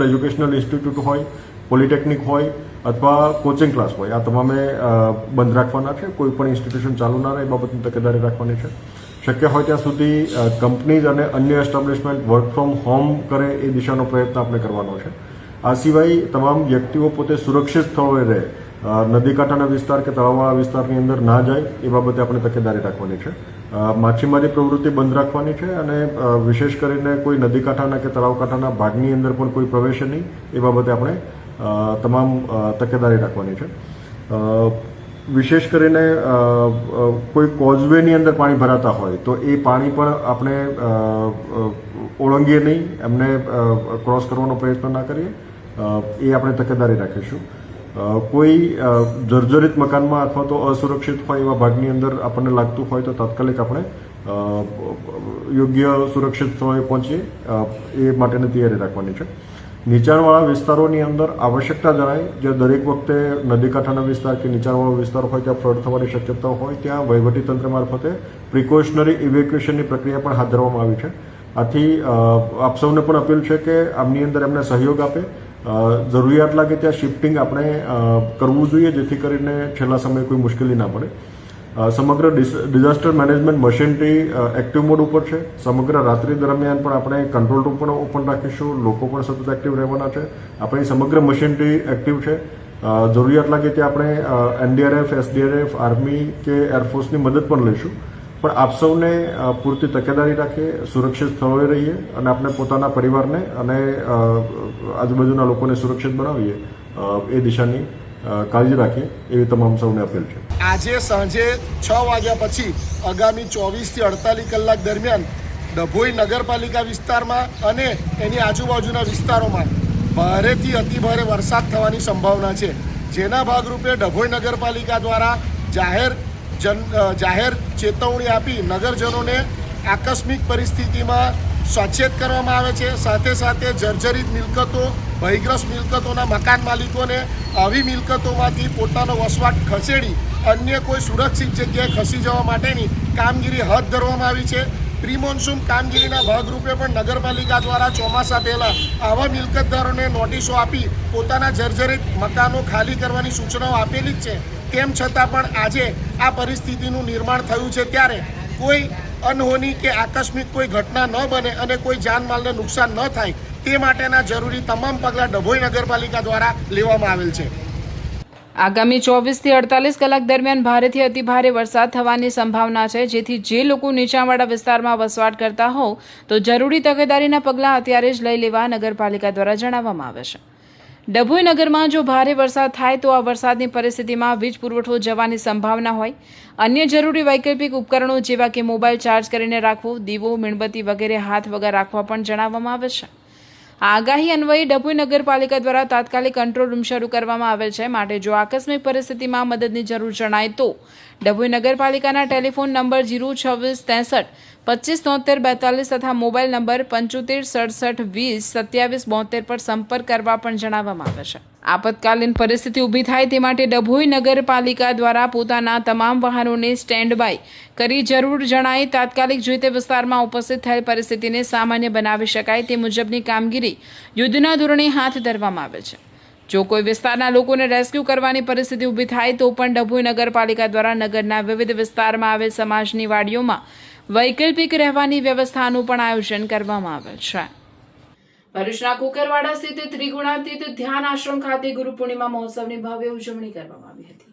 એજ્યુકેશનલ ઇન્સ્ટિટ્યૂટ હોય, પોલિટેકનિક હોય અથવા કોચિંગ ક્લાસ હોય, આ તમામે બંધ રાખવાના છે. કોઈ પણ ઇન્સ્ટિટ્યુશન ચાલુ ના રહે એ બાબતની તકેદારી રાખવાની છે. શક્ય હોય ત્યાં સુધી કંપનીઝ અને અન્ય એસ્ટાબ્લિશમેન્ટ વર્ક ફ્રોમ હોમ કરે એ દિશાનો પ્રયત્ન આપણે કરવાનો છે. આ સિવાય તમામ વ્યક્તિઓ પોતે સુરક્ષિત સ્થળોએ રહે, નદી કાંઠાના વિસ્તાર કે તળાવવાળા વિસ્તારની અંદર ના જાય એ બાબતે આપણે તકેદારી રાખવાની છે. માછીમારી પ્રવૃત્તિ બંધ રાખવાની છે અને વિશેષ કરીને કોઈ નદી કાંઠાના કે તળાવ કાંઠાના ભાગની અંદર પણ કોઈ પ્રવેશે નહીં એ બાબતે આપણે તમામ તકેદારી રાખવાની છે. વિશેષ કરીને કોઈ કોઝવેની અંદર પાણી ભરાતા હોય તો એ પાણી પણ આપણે ઓળંગીએ નહીં, એમને ક્રોસ કરવાનો પ્રયત્ન ના કરીએ એ આપણે તકેદારી રાખીશું. કોઈ જર્જરિત મકાનમાં અથવા તો અસુરક્ષિત હોય એવા ભાગની અંદર આપણને લાગતું હોય તો તાત્કાલિક આપણે યોગ્ય સુરક્ષિત સ્થળે પહોંચીએ એ માટેની તૈયારી રાખવાની છે. નીચાણવાળા વિસ્તારોની અંદર આવશ્યકતા જણાય, જે દરેક વખતે નદી કાંઠાના વિસ્તાર કે નીચાણવાળો વિસ્તાર હોય ત્યાં ફ્લડ થવાની શક્યતા હોય ત્યાં વહીવટીતંત્ર મારફતે પ્રિકોશનરી ઇવેક્યુએશનની પ્રક્રિયા પણ હાથ ધરવામાં આવી છે. આથી આપ સૌને પણ અપીલ છે કે આમની અંદર એમને સહયોગ આપે. જરૂરિયાત લાગે ત્યાં શિફ્ટિંગ આપણે કરવું જોઈએ જેથી કરીને છેલ્લા સમયે કોઈ મુશ્કેલી ના પડે. સમગ્ર disaster management machinery active mode ઉપર છે. સમગ્ર રાત્રિ દરમિયાન પણ આપણે કંટ્રોલ રૂમ પણ ઓપન રાખીશું. લોકો પણ સતત એક્ટિવ રહેવાના છે. આપણી સમગ્ર મશીનરી એક્ટિવ છે. જરૂરિયાત લાગે ત્યાં આપણે NDRF, SDRF, આર્મી કે એરફોર્સની મદદ પણ લઈશું. પણ આપ સૌને પૂરતી તકેદારી રાખીએ, સુરક્ષિત સ્થળોએ રહીએ અને આપણે પોતાના પરિવારને અને આજુબાજુના લોકોને સુરક્ષિત બનાવીએ એ દિશાની કાળજી રાખીએ એવી તમામ સૌને અપીલ છે. આજે સાંજે 6 વાગ્યા પછી આગામી 24 થી 48 કલાક દરમિયાન ડભોઈ નગરપાલિકા વિસ્તારમાં અને એની આજુબાજુના વિસ્તારોમાં ભારેથી અતિભારે વરસાદ થવાની સંભાવના છે. જેના ભાગરૂપે ડભોઈ નગરપાલિકા દ્વારા જાહેર ચેતવણી આપી નગરજનોને આકસ્મિક પરિસ્થિતિમાં સચેત કરવામાં આવે છે. સાથે સાથે જર્જરિત મિલકતો, ભયગ્રસ્ત મિલકતોના મકાન માલિકોને આવી મિલકતોમાંથી પોતાનો વસવાટ ખસેડી અન્ય કોઈ સુરક્ષિત જગ્યાએ ખસી જવા માટેની કામગીરી હાથ ધરવામાં આવી છે. પ્રી મોન્સૂન કામગીરીના ભાગરૂપે પણ નગરપાલિકા દ્વારા ચોમાસા પહેલાં આવા મિલકતદારોને નોટિસો આપી પોતાના જર્જરિત મકાનો ખાલી કરવાની સૂચનાઓ આપેલી જ છે. તેમ છતાં પણ આજે આ પરિસ્થિતિનું નિર્માણ થયું છે ત્યારે કોઈ અનહોની કે આકસ્મિક કોઈ ઘટના ન બને અને કોઈ જાનમાલને નુકસાન ન થાય તે માટેના જરૂરી તમામ પગલાં ડભોઈ નગરપાલિકા દ્વારા લેવામાં આવેલ છે. આગામી 24 થી 48 કલાક દરમિયાન ભારેથી અતિભારે વરસાદ થવાની સંભાવના છે. જેથી જે લોકો નીચાણવાળા વિસ્તારમાં વસવાટ કરતા હોવ તો જરૂરી તકેદારીના પગલાં અત્યારે જ લઈ લેવા નગરપાલિકા દ્વારા જણાવવામાં આવે છે. ડભોઈ નગરમાં જો ભારે વરસાદ થાય તો આ વરસાદની પરિસ્થિતિમાં વીજ પુરવઠો જવાની સંભાવના હોય. અન્ય જરૂરી વૈકલ્પિક ઉપકરણો જેવા કે મોબાઈલ ચાર્જ કરીને રાખવો, દીવો, મીણબત્તી વગેરે હાથ વગર રાખવા પણ જણાવવામાં આવે છે. આ આગાહી અન્વયે ડભોઈ નગરપાલિકા દ્વારા તાત્કાલિક કંટ્રોલ રૂમ શરૂ કરવામાં આવેલ છે. માટે જો આકસ્મિક પરિસ્થિતિમાં મદદની જરૂર જણાય તો ડભોઈ નગરપાલિકાના ટેલિફોન નંબર 02663 2573 42 તથા મોબાઈલ નંબર 7567 20 27 72 પર સંપર્ક કરવા પણ જણાવવામાં આવે છે. આપતકાલીન પરિસ્થિતિ ઊભી થાય તે માટે ડભોઈ નગરપાલિકા દ્વારા પોતાના તમામ વાહનોને સ્ટેન્ડ બાય કરી જરૂર જણાય તાત્કાલિક જે તે વિસ્તારમાં ઉપસ્થિત થયેલ પરિસ્થિતિને સામાન્ય બનાવી શકાય તે મુજબની કામગીરી યુદ્ધના ધોરણે હાથ ધરવામાં આવે છે. જો કોઈ વિસ્તારના લોકોને રેસ્ક્યુ કરવાની પરિસ્થિતિ ઊભી થાય તો પણ ડભોઈ નગરપાલિકા દ્વારા નગરના વિવિધ વિસ્તારમાં આવેલ સમાજની વાડીઓમાં વૈકલ્પિક રહેવાની વ્યવસ્થાનું પણ આયોજન કરવામાં આવેલ છે. ભરૂચના કુકરવાડા સ્થિત ત્રિગુણાતીત ધ્યાન આશ્રમ ખાતે ગુરુ પૂર્ણિમા મહોત્સવની ભવ્ય ઉજવણી કરવામાં આવી હતી.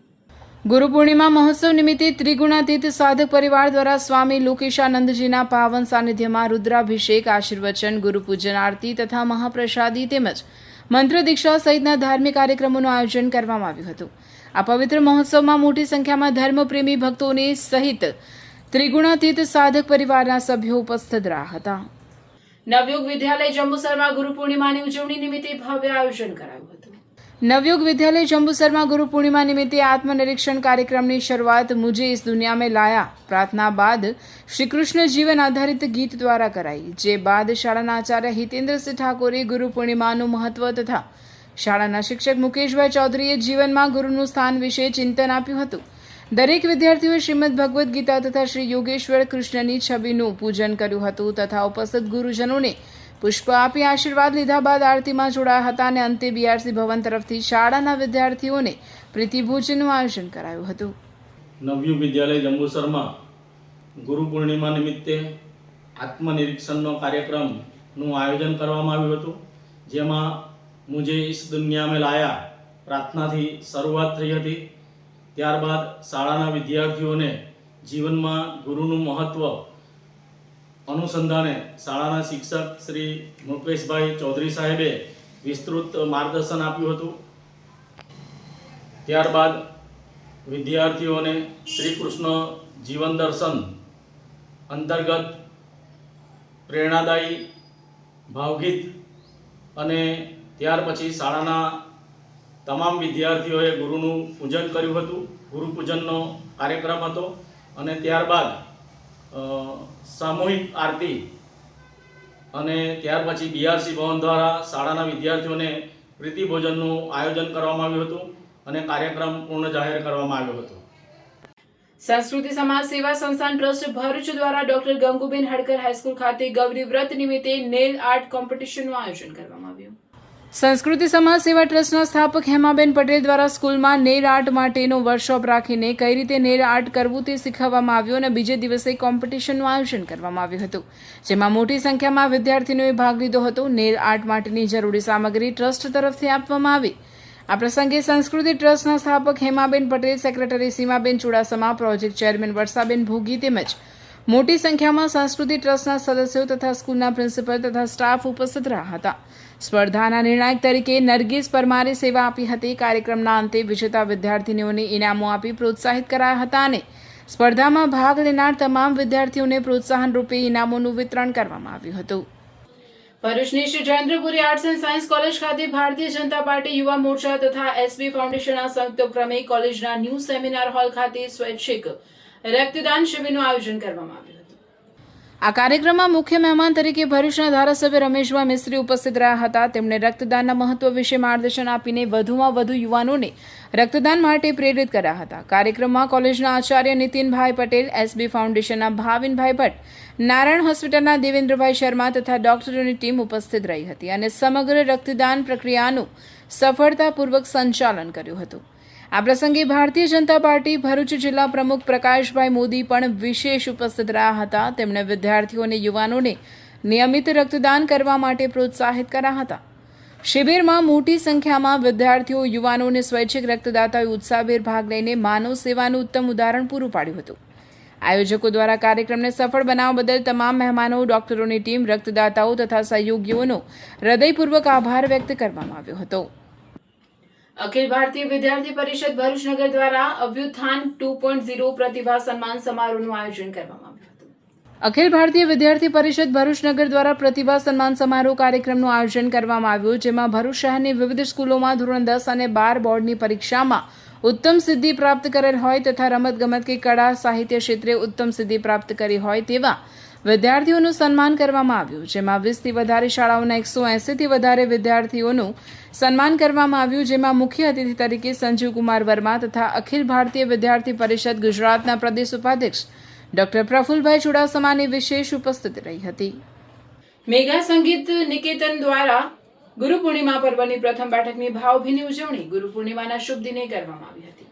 ગુરુ પૂર્ણિમા મહોત્સવ નિમિત્તે ત્રિગુણાતીત સાધક પરિવાર દ્વારા સ્વામી લોકેશાનંદજીના પાવન સાનિધ્યમાં રુદ્રાભિષેક, આશીર્વચન, ગુરુ પૂજન, આરતી તથા મહાપ્રસાદી તેમજ મંત્ર દીક્ષા સહિતના ધાર્મિક કાર્યક્રમોનું આયોજન કરવામાં આવ્યું હતું. આ પવિત્ર મહોત્સવમાં મોટી સંખ્યામાં ધર્મપ્રેમી ભક્તોને સહિત ત્રિગુણાતીત સાધક પરિવારના સભ્યો ઉપસ્થિત રહ્યા હતા. નવયુગ વિદ્યાલય જંબુસરમાં ગુરુ પૂર્ણિમાની ઉજવણી નિમિત્તે ભવ્ય આયોજન કરાયું હતું. નવયુગ વિદ્યાલય જંબુસરમાં ગુરુ પૂર્ણિમા નિમિત્તે આત્મનિરીક્ષણ કાર્યક્રમની શરૂઆત મુझे इस दुनिया में लाया પ્રાર્થના બાદ શ્રી કૃષ્ણ જીવન આધારિત ગીત દ્વારા કરાઈ. જે બાદ શાળાના આચાર્ય હિતેન્દ્રસિંહ ઠાકોરે ગુરુ પૂર્ણિમાનું મહત્વ તથા શાળાના શિક્ષક મુકેશભાઈ ચૌધરીએ જીવનમાં ગુરુનું સ્થાન વિશે ચિંતન આપ્યું હતું. દરેક વિદ્યાર્થીઓએ શ્રીમદ ભગવદ્ ગીતા તથા શ્રી યોગેશ્વર કૃષ્ણની છબીનું પૂજન કર્યું હતું તથા ઉપસ્થિત ગુરુજનોને પુષ્પ આપી આશીર્વાદ લીધા બાદ આરતીમાં જોડાયા હતા અને અંતે BRC ભવન તરફથી શાળાના વિદ્યાર્થીઓને પ્રીતિભોજનનું આયોજન કરાયું હતું. નવયુગ વિદ્યાલય જંબુસરમાં ગુરુ પૂર્ણિમા નિમિત્તે આત્મનિરીક્ષણનો કાર્યક્રમનું આયોજન કરવામાં આવ્યું હતું. જેમાં મુझे इस दुनिया में लाया પ્રાર્થનાથી શરૂઆત થઈ હતી. ત્યારબાદ શાળાના વિદ્યાર્થીઓને જીવનમાં ગુરુનું મહત્ત્વ અનુસંધાને શાળાના શિક્ષક શ્રી મુકેશભાઈ ચૌધરી સાહેબે વિસ્તૃત માર્ગદર્શન આપ્યું હતું. ત્યારબાદ વિદ્યાર્થીઓને શ્રી કૃષ્ણ જીવન દર્શન અંતર્ગત પ્રેરણાદાયી ભાવગીત અને ત્યાર પછી શાળાના તમામ વિદ્યાર્થીઓએ ગુરુનું પૂજન કર્યું હતું. ગુરુ પૂજનનો કાર્યક્રમ હતો અને ત્યારબાદ સામૂહિક આરતી અને ત્યાર પછી BRC ભવન દ્વારા શાળાના વિદ્યાર્થીઓને પ્રીતિભોજનનું આયોજન કરવામાં આવ્યું હતું અને કાર્યક્રમ પૂર્ણ જાહેર કરવામાં આવ્યો હતો. સંસ્કૃતિ સમાજ સેવા સંસ્થાન ટ્રસ્ટ ભરૂચ દ્વારા ડોક્ટર ગંગુબેન હડકર હાઈસ્કૂલ ખાતે ગૌરી વ્રત નિમિત્તે નેલ આર્ટ કોમ્પિટિશનનું આયોજન કરવામાં આવ્યું. સંસ્કૃતિ સમાજ સેવા ટ્રસ્ટના સ્થાપક હેમાબેન પટેલ દ્વારા સ્કૂલમાં નેલ આર્ટ માટેનો વર્કશોપ રાખીને કઈ રીતે નેલ આર્ટ કરવું તે શીખવવામાં આવ્યું અને બીજે દિવસે કોમ્પિટિશનનું આયોજન કરવામાં આવ્યું હતું, જેમાં મોટી સંખ્યામાં વિદ્યાર્થીઓએ ભાગ લીધો હતો. નેલ આર્ટ માટેની જરૂરી સામગ્રી ટ્રસ્ટ તરફથી આપવામાં આવી. આ પ્રસંગે સંસ્કૃતિ ટ્રસ્ટના સ્થાપક Hemaben Patel, secretary સીમાબેન Chudasama, project chairman વર્ષાબેન ભોગી તેમજ મોટી સંખ્યામાં સંસ્કૃતિ ટ્રસ્ટના સદસ્યો તથા સ્કૂલના પ્રિન્સિપલ તથા સ્ટાફ ઉપસ્થિત રહ્યા હતા. સ્પર્ધાના નિર્ણાયક તરીકે નરગીસ પરમારે સેવા આપી હતી. કાર્યક્રમના અંતે વિજેતા વિદ્યાર્થીનીઓને ઇનામો આપી પ્રોત્સાહિત કરાયા હતા અને સ્પર્ધામાં ભાગ લેનાર તમામ વિદ્યાર્થીઓને પ્રોત્સાહન રૂપે ઇનામોનું વિતરણ કરવામાં આવ્યું હતું. ભરૂચની Shri Jayendrapuri arts and science college ખાતે ભારતીય જનતા પાર્ટી યુવા મોરચા તથા એસબી ફાઉન્ડેશનના સંયુક્ત ઉપક્રમે કોલેજના ન્યૂ સેમિનાર હોલ ખાતે સ્વૈચ્છિક રક્તદાન શિબિરનું આયોજન કરવામાં આવ્યું હતું. આ કાર્યક્રમમાં મુખ્ય મહેમાન તરીકે ભરૂચના ધારાસભ્ય રમેશભાઈ મિસ્ત્રી ઉપસ્થિત રહ્યા હતા. તેમણે રક્તદાનના મહત્વ વિશે માર્ગદર્શન આપીને વધુમાં વધુ યુવાનોને રક્તદાન માટે પ્રેરિત કર્યા હતા. કાર્યક્રમમાં કોલેજના આચાર્ય નીતિનભાઈ પટેલ, એસબી ફાઉન્ડેશનના ભાવિનભાઈ ભટ્ટ, નારાયણ હોસ્પિટલના દેવેન્દ્રભાઈ શર્મા તથા ડોક્ટરોની ટીમ ઉપસ્થિત રહી હતી અને સમગ્ર રક્તદાન પ્રક્રિયાનું સફળતાપૂર્વક સંચાલન કર્યું હતું. આ પ્રસંગે ભારતીય જનતા પાર્ટી ભરૂચ જિલ્લા પ્રમુખ પ્રકાશભાઈ મોદી પણ વિશેષ ઉપસ્થિત રહ્યા હતા. તેમણે વિદ્યાર્થીઓ અને યુવાનોને નિયમિત રક્તદાન કરવા માટે પ્રોત્સાહિત કર્યા હતા. શિબિરમાં મોટી સંખ્યામાં વિદ્યાર્થીઓ, યુવાનો અને સ્વૈચ્છિક રક્તદાતાઓએ ઉત્સાહભેર ભાગ લઈને માનવ સેવાનું ઉત્તમ ઉદાહરણ પૂરું પાડ્યું હતું. આયોજકો દ્વારા કાર્યક્રમને સફળ બનાવવા બદલ તમામ મહેમાનો, ડોક્ટરોની ટીમ, રક્તદાતાઓ તથા સહયોગીઓનો હૃદયપૂર્વક આભાર વ્યક્ત કરવામાં આવ્યો હતો. અખિલ ભારતીય વિદ્યાર્થી પરિષદ ભરૂચનગર દ્વારા અભ્યુત્થાન 2.0 પ્રતિભા સન્માન સમારોહનું આયોજન કરવામાં આવ્યું હતું. અખિલ ભારતીય વિદ્યાર્થી પરિષદ ભરૂચનગર દ્વારા પ્રતિભા સન્માન સમારોહ કાર્યક્રમનું આયોજન કરવામાં આવ્યું, જેમાં ભરૂચ શહેરની વિવિધ સ્કૂલોમાં ધોરણ 10 અને 12 બોર્ડની પરીક્ષામાં ઉત્તમ સિદ્ધિ પ્રાપ્ત કરેલ હોય તથા રમતગમત કે કળા સાહિત્ય ક્ષેત્રે ઉત્તમ સિદ્ધિ પ્રાપ્ત કરી હોય તેવા વિદ્યાર્થીઓનું સન્માન કરવામાં આવ્યું, જેમાં 20થી વધારે શાળાઓના 180થી વધારે વિદ્યાર્થીઓનું સન્માન કરવામાં આવ્યું, જેમાં મુખ્ય અતિથિ તરીકે સંજીવકુમાર વર્મા તથા અખિલ ભારતીય વિદ્યાર્થી પરિષદ ગુજરાતના પ્રદેશ ઉપાધ્યક્ષ ડોક્ટર પ્રફુલભાઈ ચુડાસમાની વિશેષ ઉપસ્થિતિ રહી હતી. મેગા સંગીત નિકેતન દ્વારા ગુરુ પૂર્ણિમા પર્વની પ્રથમ બેઠકની ભાવભીની ઉજવણી ગુરુ પૂર્ણિમાના શુભ દિને કરવામાં આવી હતી.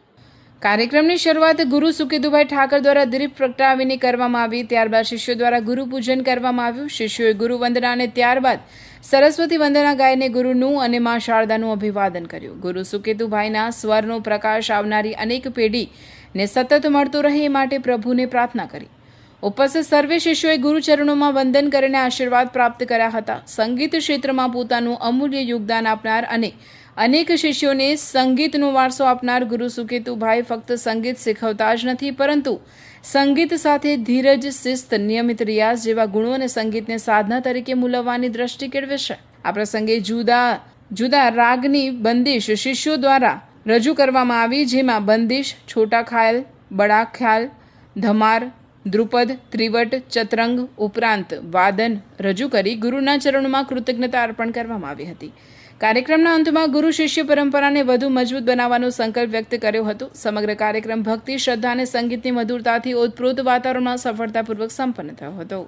કાર્યક્રમની શરૂઆત ગુરુ સુકેતુભાઈ ઠાકર દ્વારા દીપ પ્રગટાવીને કરવામાં આવી. ત્યારબાદ શિષ્યો દ્વારા ગુરુ પૂજન કરવામાં આવ્યું. શિષ્યોએ ગુરુ વંદના અને ત્યારબાદ સરસ્વતી વંદના ગાઈને ગુરુનું અને મા શારદાનું અભિવાદન કર્યું. ગુરુ સુકેતુભાઈના સ્વરનો પ્રકાશ આવનારી અનેક પેઢીને સતત મળતો રહે એ માટે પ્રભુને પ્રાર્થના કરી. ઉપસ્થિત સર્વે શિષ્યોએ ગુરુચરણોમાં વંદન કરીને આશીર્વાદ પ્રાપ્ત કર્યા હતા. સંગીત ક્ષેત્રમાં પોતાનું અમૂલ્ય યોગદાન આપનાર અને અનેક શિષ્યોને સંગીતનો વારસો આપનાર ગુરુ સુકેતુભાઈ ફક્ત સંગીત શીખવતા જ નથી, પરંતુ સંગીત સાથે ધીરજ, શિસ્ત, નિયમિત રિયાઝ જેવા ગુણો અને સંગીતને સાધના તરીકે મૂલવવાની દ્રષ્ટિ કેળવે છે. આ પ્રસંગે જુદા જુદા રાગની બંદિશ શિષ્યો દ્વારા રજૂ કરવામાં આવી, જેમાં બંદિશ, છોટા ખ્યાલ, બડા ખ્યાલ, ધમાર, ધ્રુપદ, ત્રિવટ, ચતરંગ ઉપરાંત વાદન રજૂ કરી ગુરુના ચરણોમાં કૃતજ્ઞતા અર્પણ કરવામાં આવી હતી. કાર્યક્રમના અંતમાં ગુરુ શિષ્ય પરંપરાને વધુ મજબૂત બનાવવાનો સંકલ્પ વ્યક્ત કર્યો હતો. સમગ્ર કાર્યક્રમ ભક્તિ, શ્રદ્ધા અને સંગીતની મધુરતાથી ઓતપ્રોત વાતાવરણમાં સફળતાપૂર્વક સંપન્ન થયો હતો.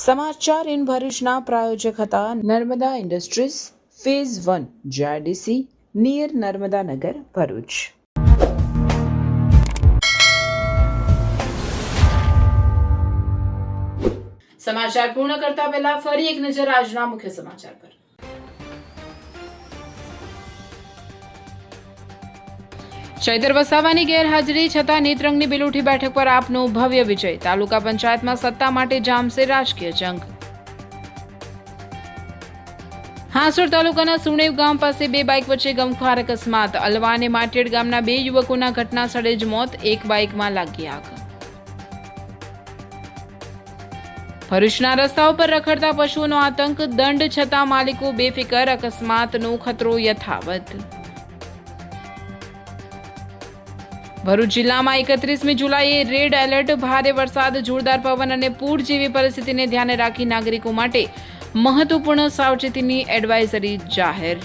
સમાચાર ઇન ભરૂચના પ્રાયોજક હતા Narmada industries phase 1 JIDC near Narmada Nagar Bharuch. સમાચાર પૂર્ણ કરતા પહેલા ફરી એક નજર આજના મુખ્ય સમાચાર પર. ચૈતર વસાવાની ગેરહાજરી છતાં નેત્રંગની બિલોઠી બેઠક પર આપનો ભવ્ય વિજય. તાલુકા પંચાયતમાં સત્તા માટે જામશે રાજકીય જંગ. હાંસોડ તાલુકાના સુણેવ ગામ પાસે બે બાઇક વચ્ચે ગમખ્વાર અકસ્માત. અલવા અને માટેડ ગામના બે યુવકોના ઘટના સ્થળે જ મોત, એક બાઇકમાં લાગી આગ. ભરૂચના રસ્તાઓ પર રખડતા પશુઓનો આતંક, દંડ છતાં માલિકો બેફિકર, અકસ્માતનો ખતરો યથાવત. ભરૂચ જિલ્લામાં 31મી જુલાઈએ રેડ એલર્ટ, ભારે વરસાદ, જોરદાર પવન અને પૂર જેવી પરિસ્થિતિને ધ્યાને રાખી નાગરિકો માટે મહત્વપૂર્ણ સાવચેતીની એડવાઇઝરી જાહેર.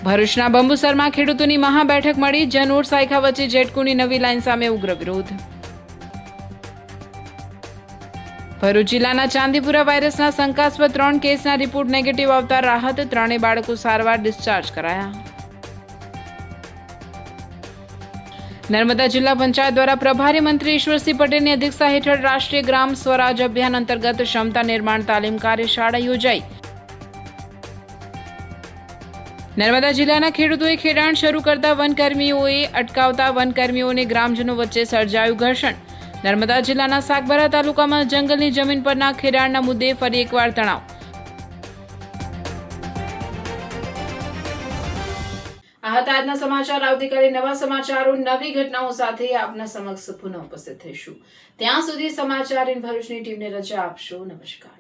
ભરૂચના બંબુસરમાં ખેડૂતોની મહાબેઠક મળી, જનોર સાયખા વચ્ચે જેટકોની નવી લાઇન સામે ઉગ્ર વિરોધ. ભરૂચ જિલ્લાના ચાંદીપુરા વાયરસના શંકાસ્પદ 3 કેસના રિપોર્ટ નેગેટિવ આવતા રાહત, 3 બાળકો સારવાર ડિસ્ચાર્જ કરાયા. નર્મદા જિલ્લા પંચાયત દ્વારા પ્રભારી મંત્રી ઈશ્વરસિંહ પટેલની અધ્યક્ષતા હેઠળ રાષ્ટ્રીય ગ્રામ સ્વરાજ અભિયાન અંતર્ગત ક્ષમતા નિર્માણ તાલીમ કાર્યશાળા યોજાઈ. નર્મદા જિલ્લાના ખેડૂતોએ ખેડાણ શરૂ કરતા વનકર્મીઓએ અટકાવતા વનકર્મીઓને ગ્રામજનો વચ્ચે સર્જાયું ઘર્ષણ. નર્મદા જિલ્લાના સાગબારા તાલુકામાં જંગલની જમીન પરના ખેડાણના મુદ્દે ફરી એકવાર તણાવ. આ હતા આજના સમાચાર. આવતીકાલે નવા સમાચારો, નવી ઘટનાઓ સાથે આપના સમક્ષ પુનઃ ઉપસ્થિત થઈશું. ત્યાં સુધી સમાચાર ઇન ભરૂચની ટીમને રજા આપશો. નમસ્કાર.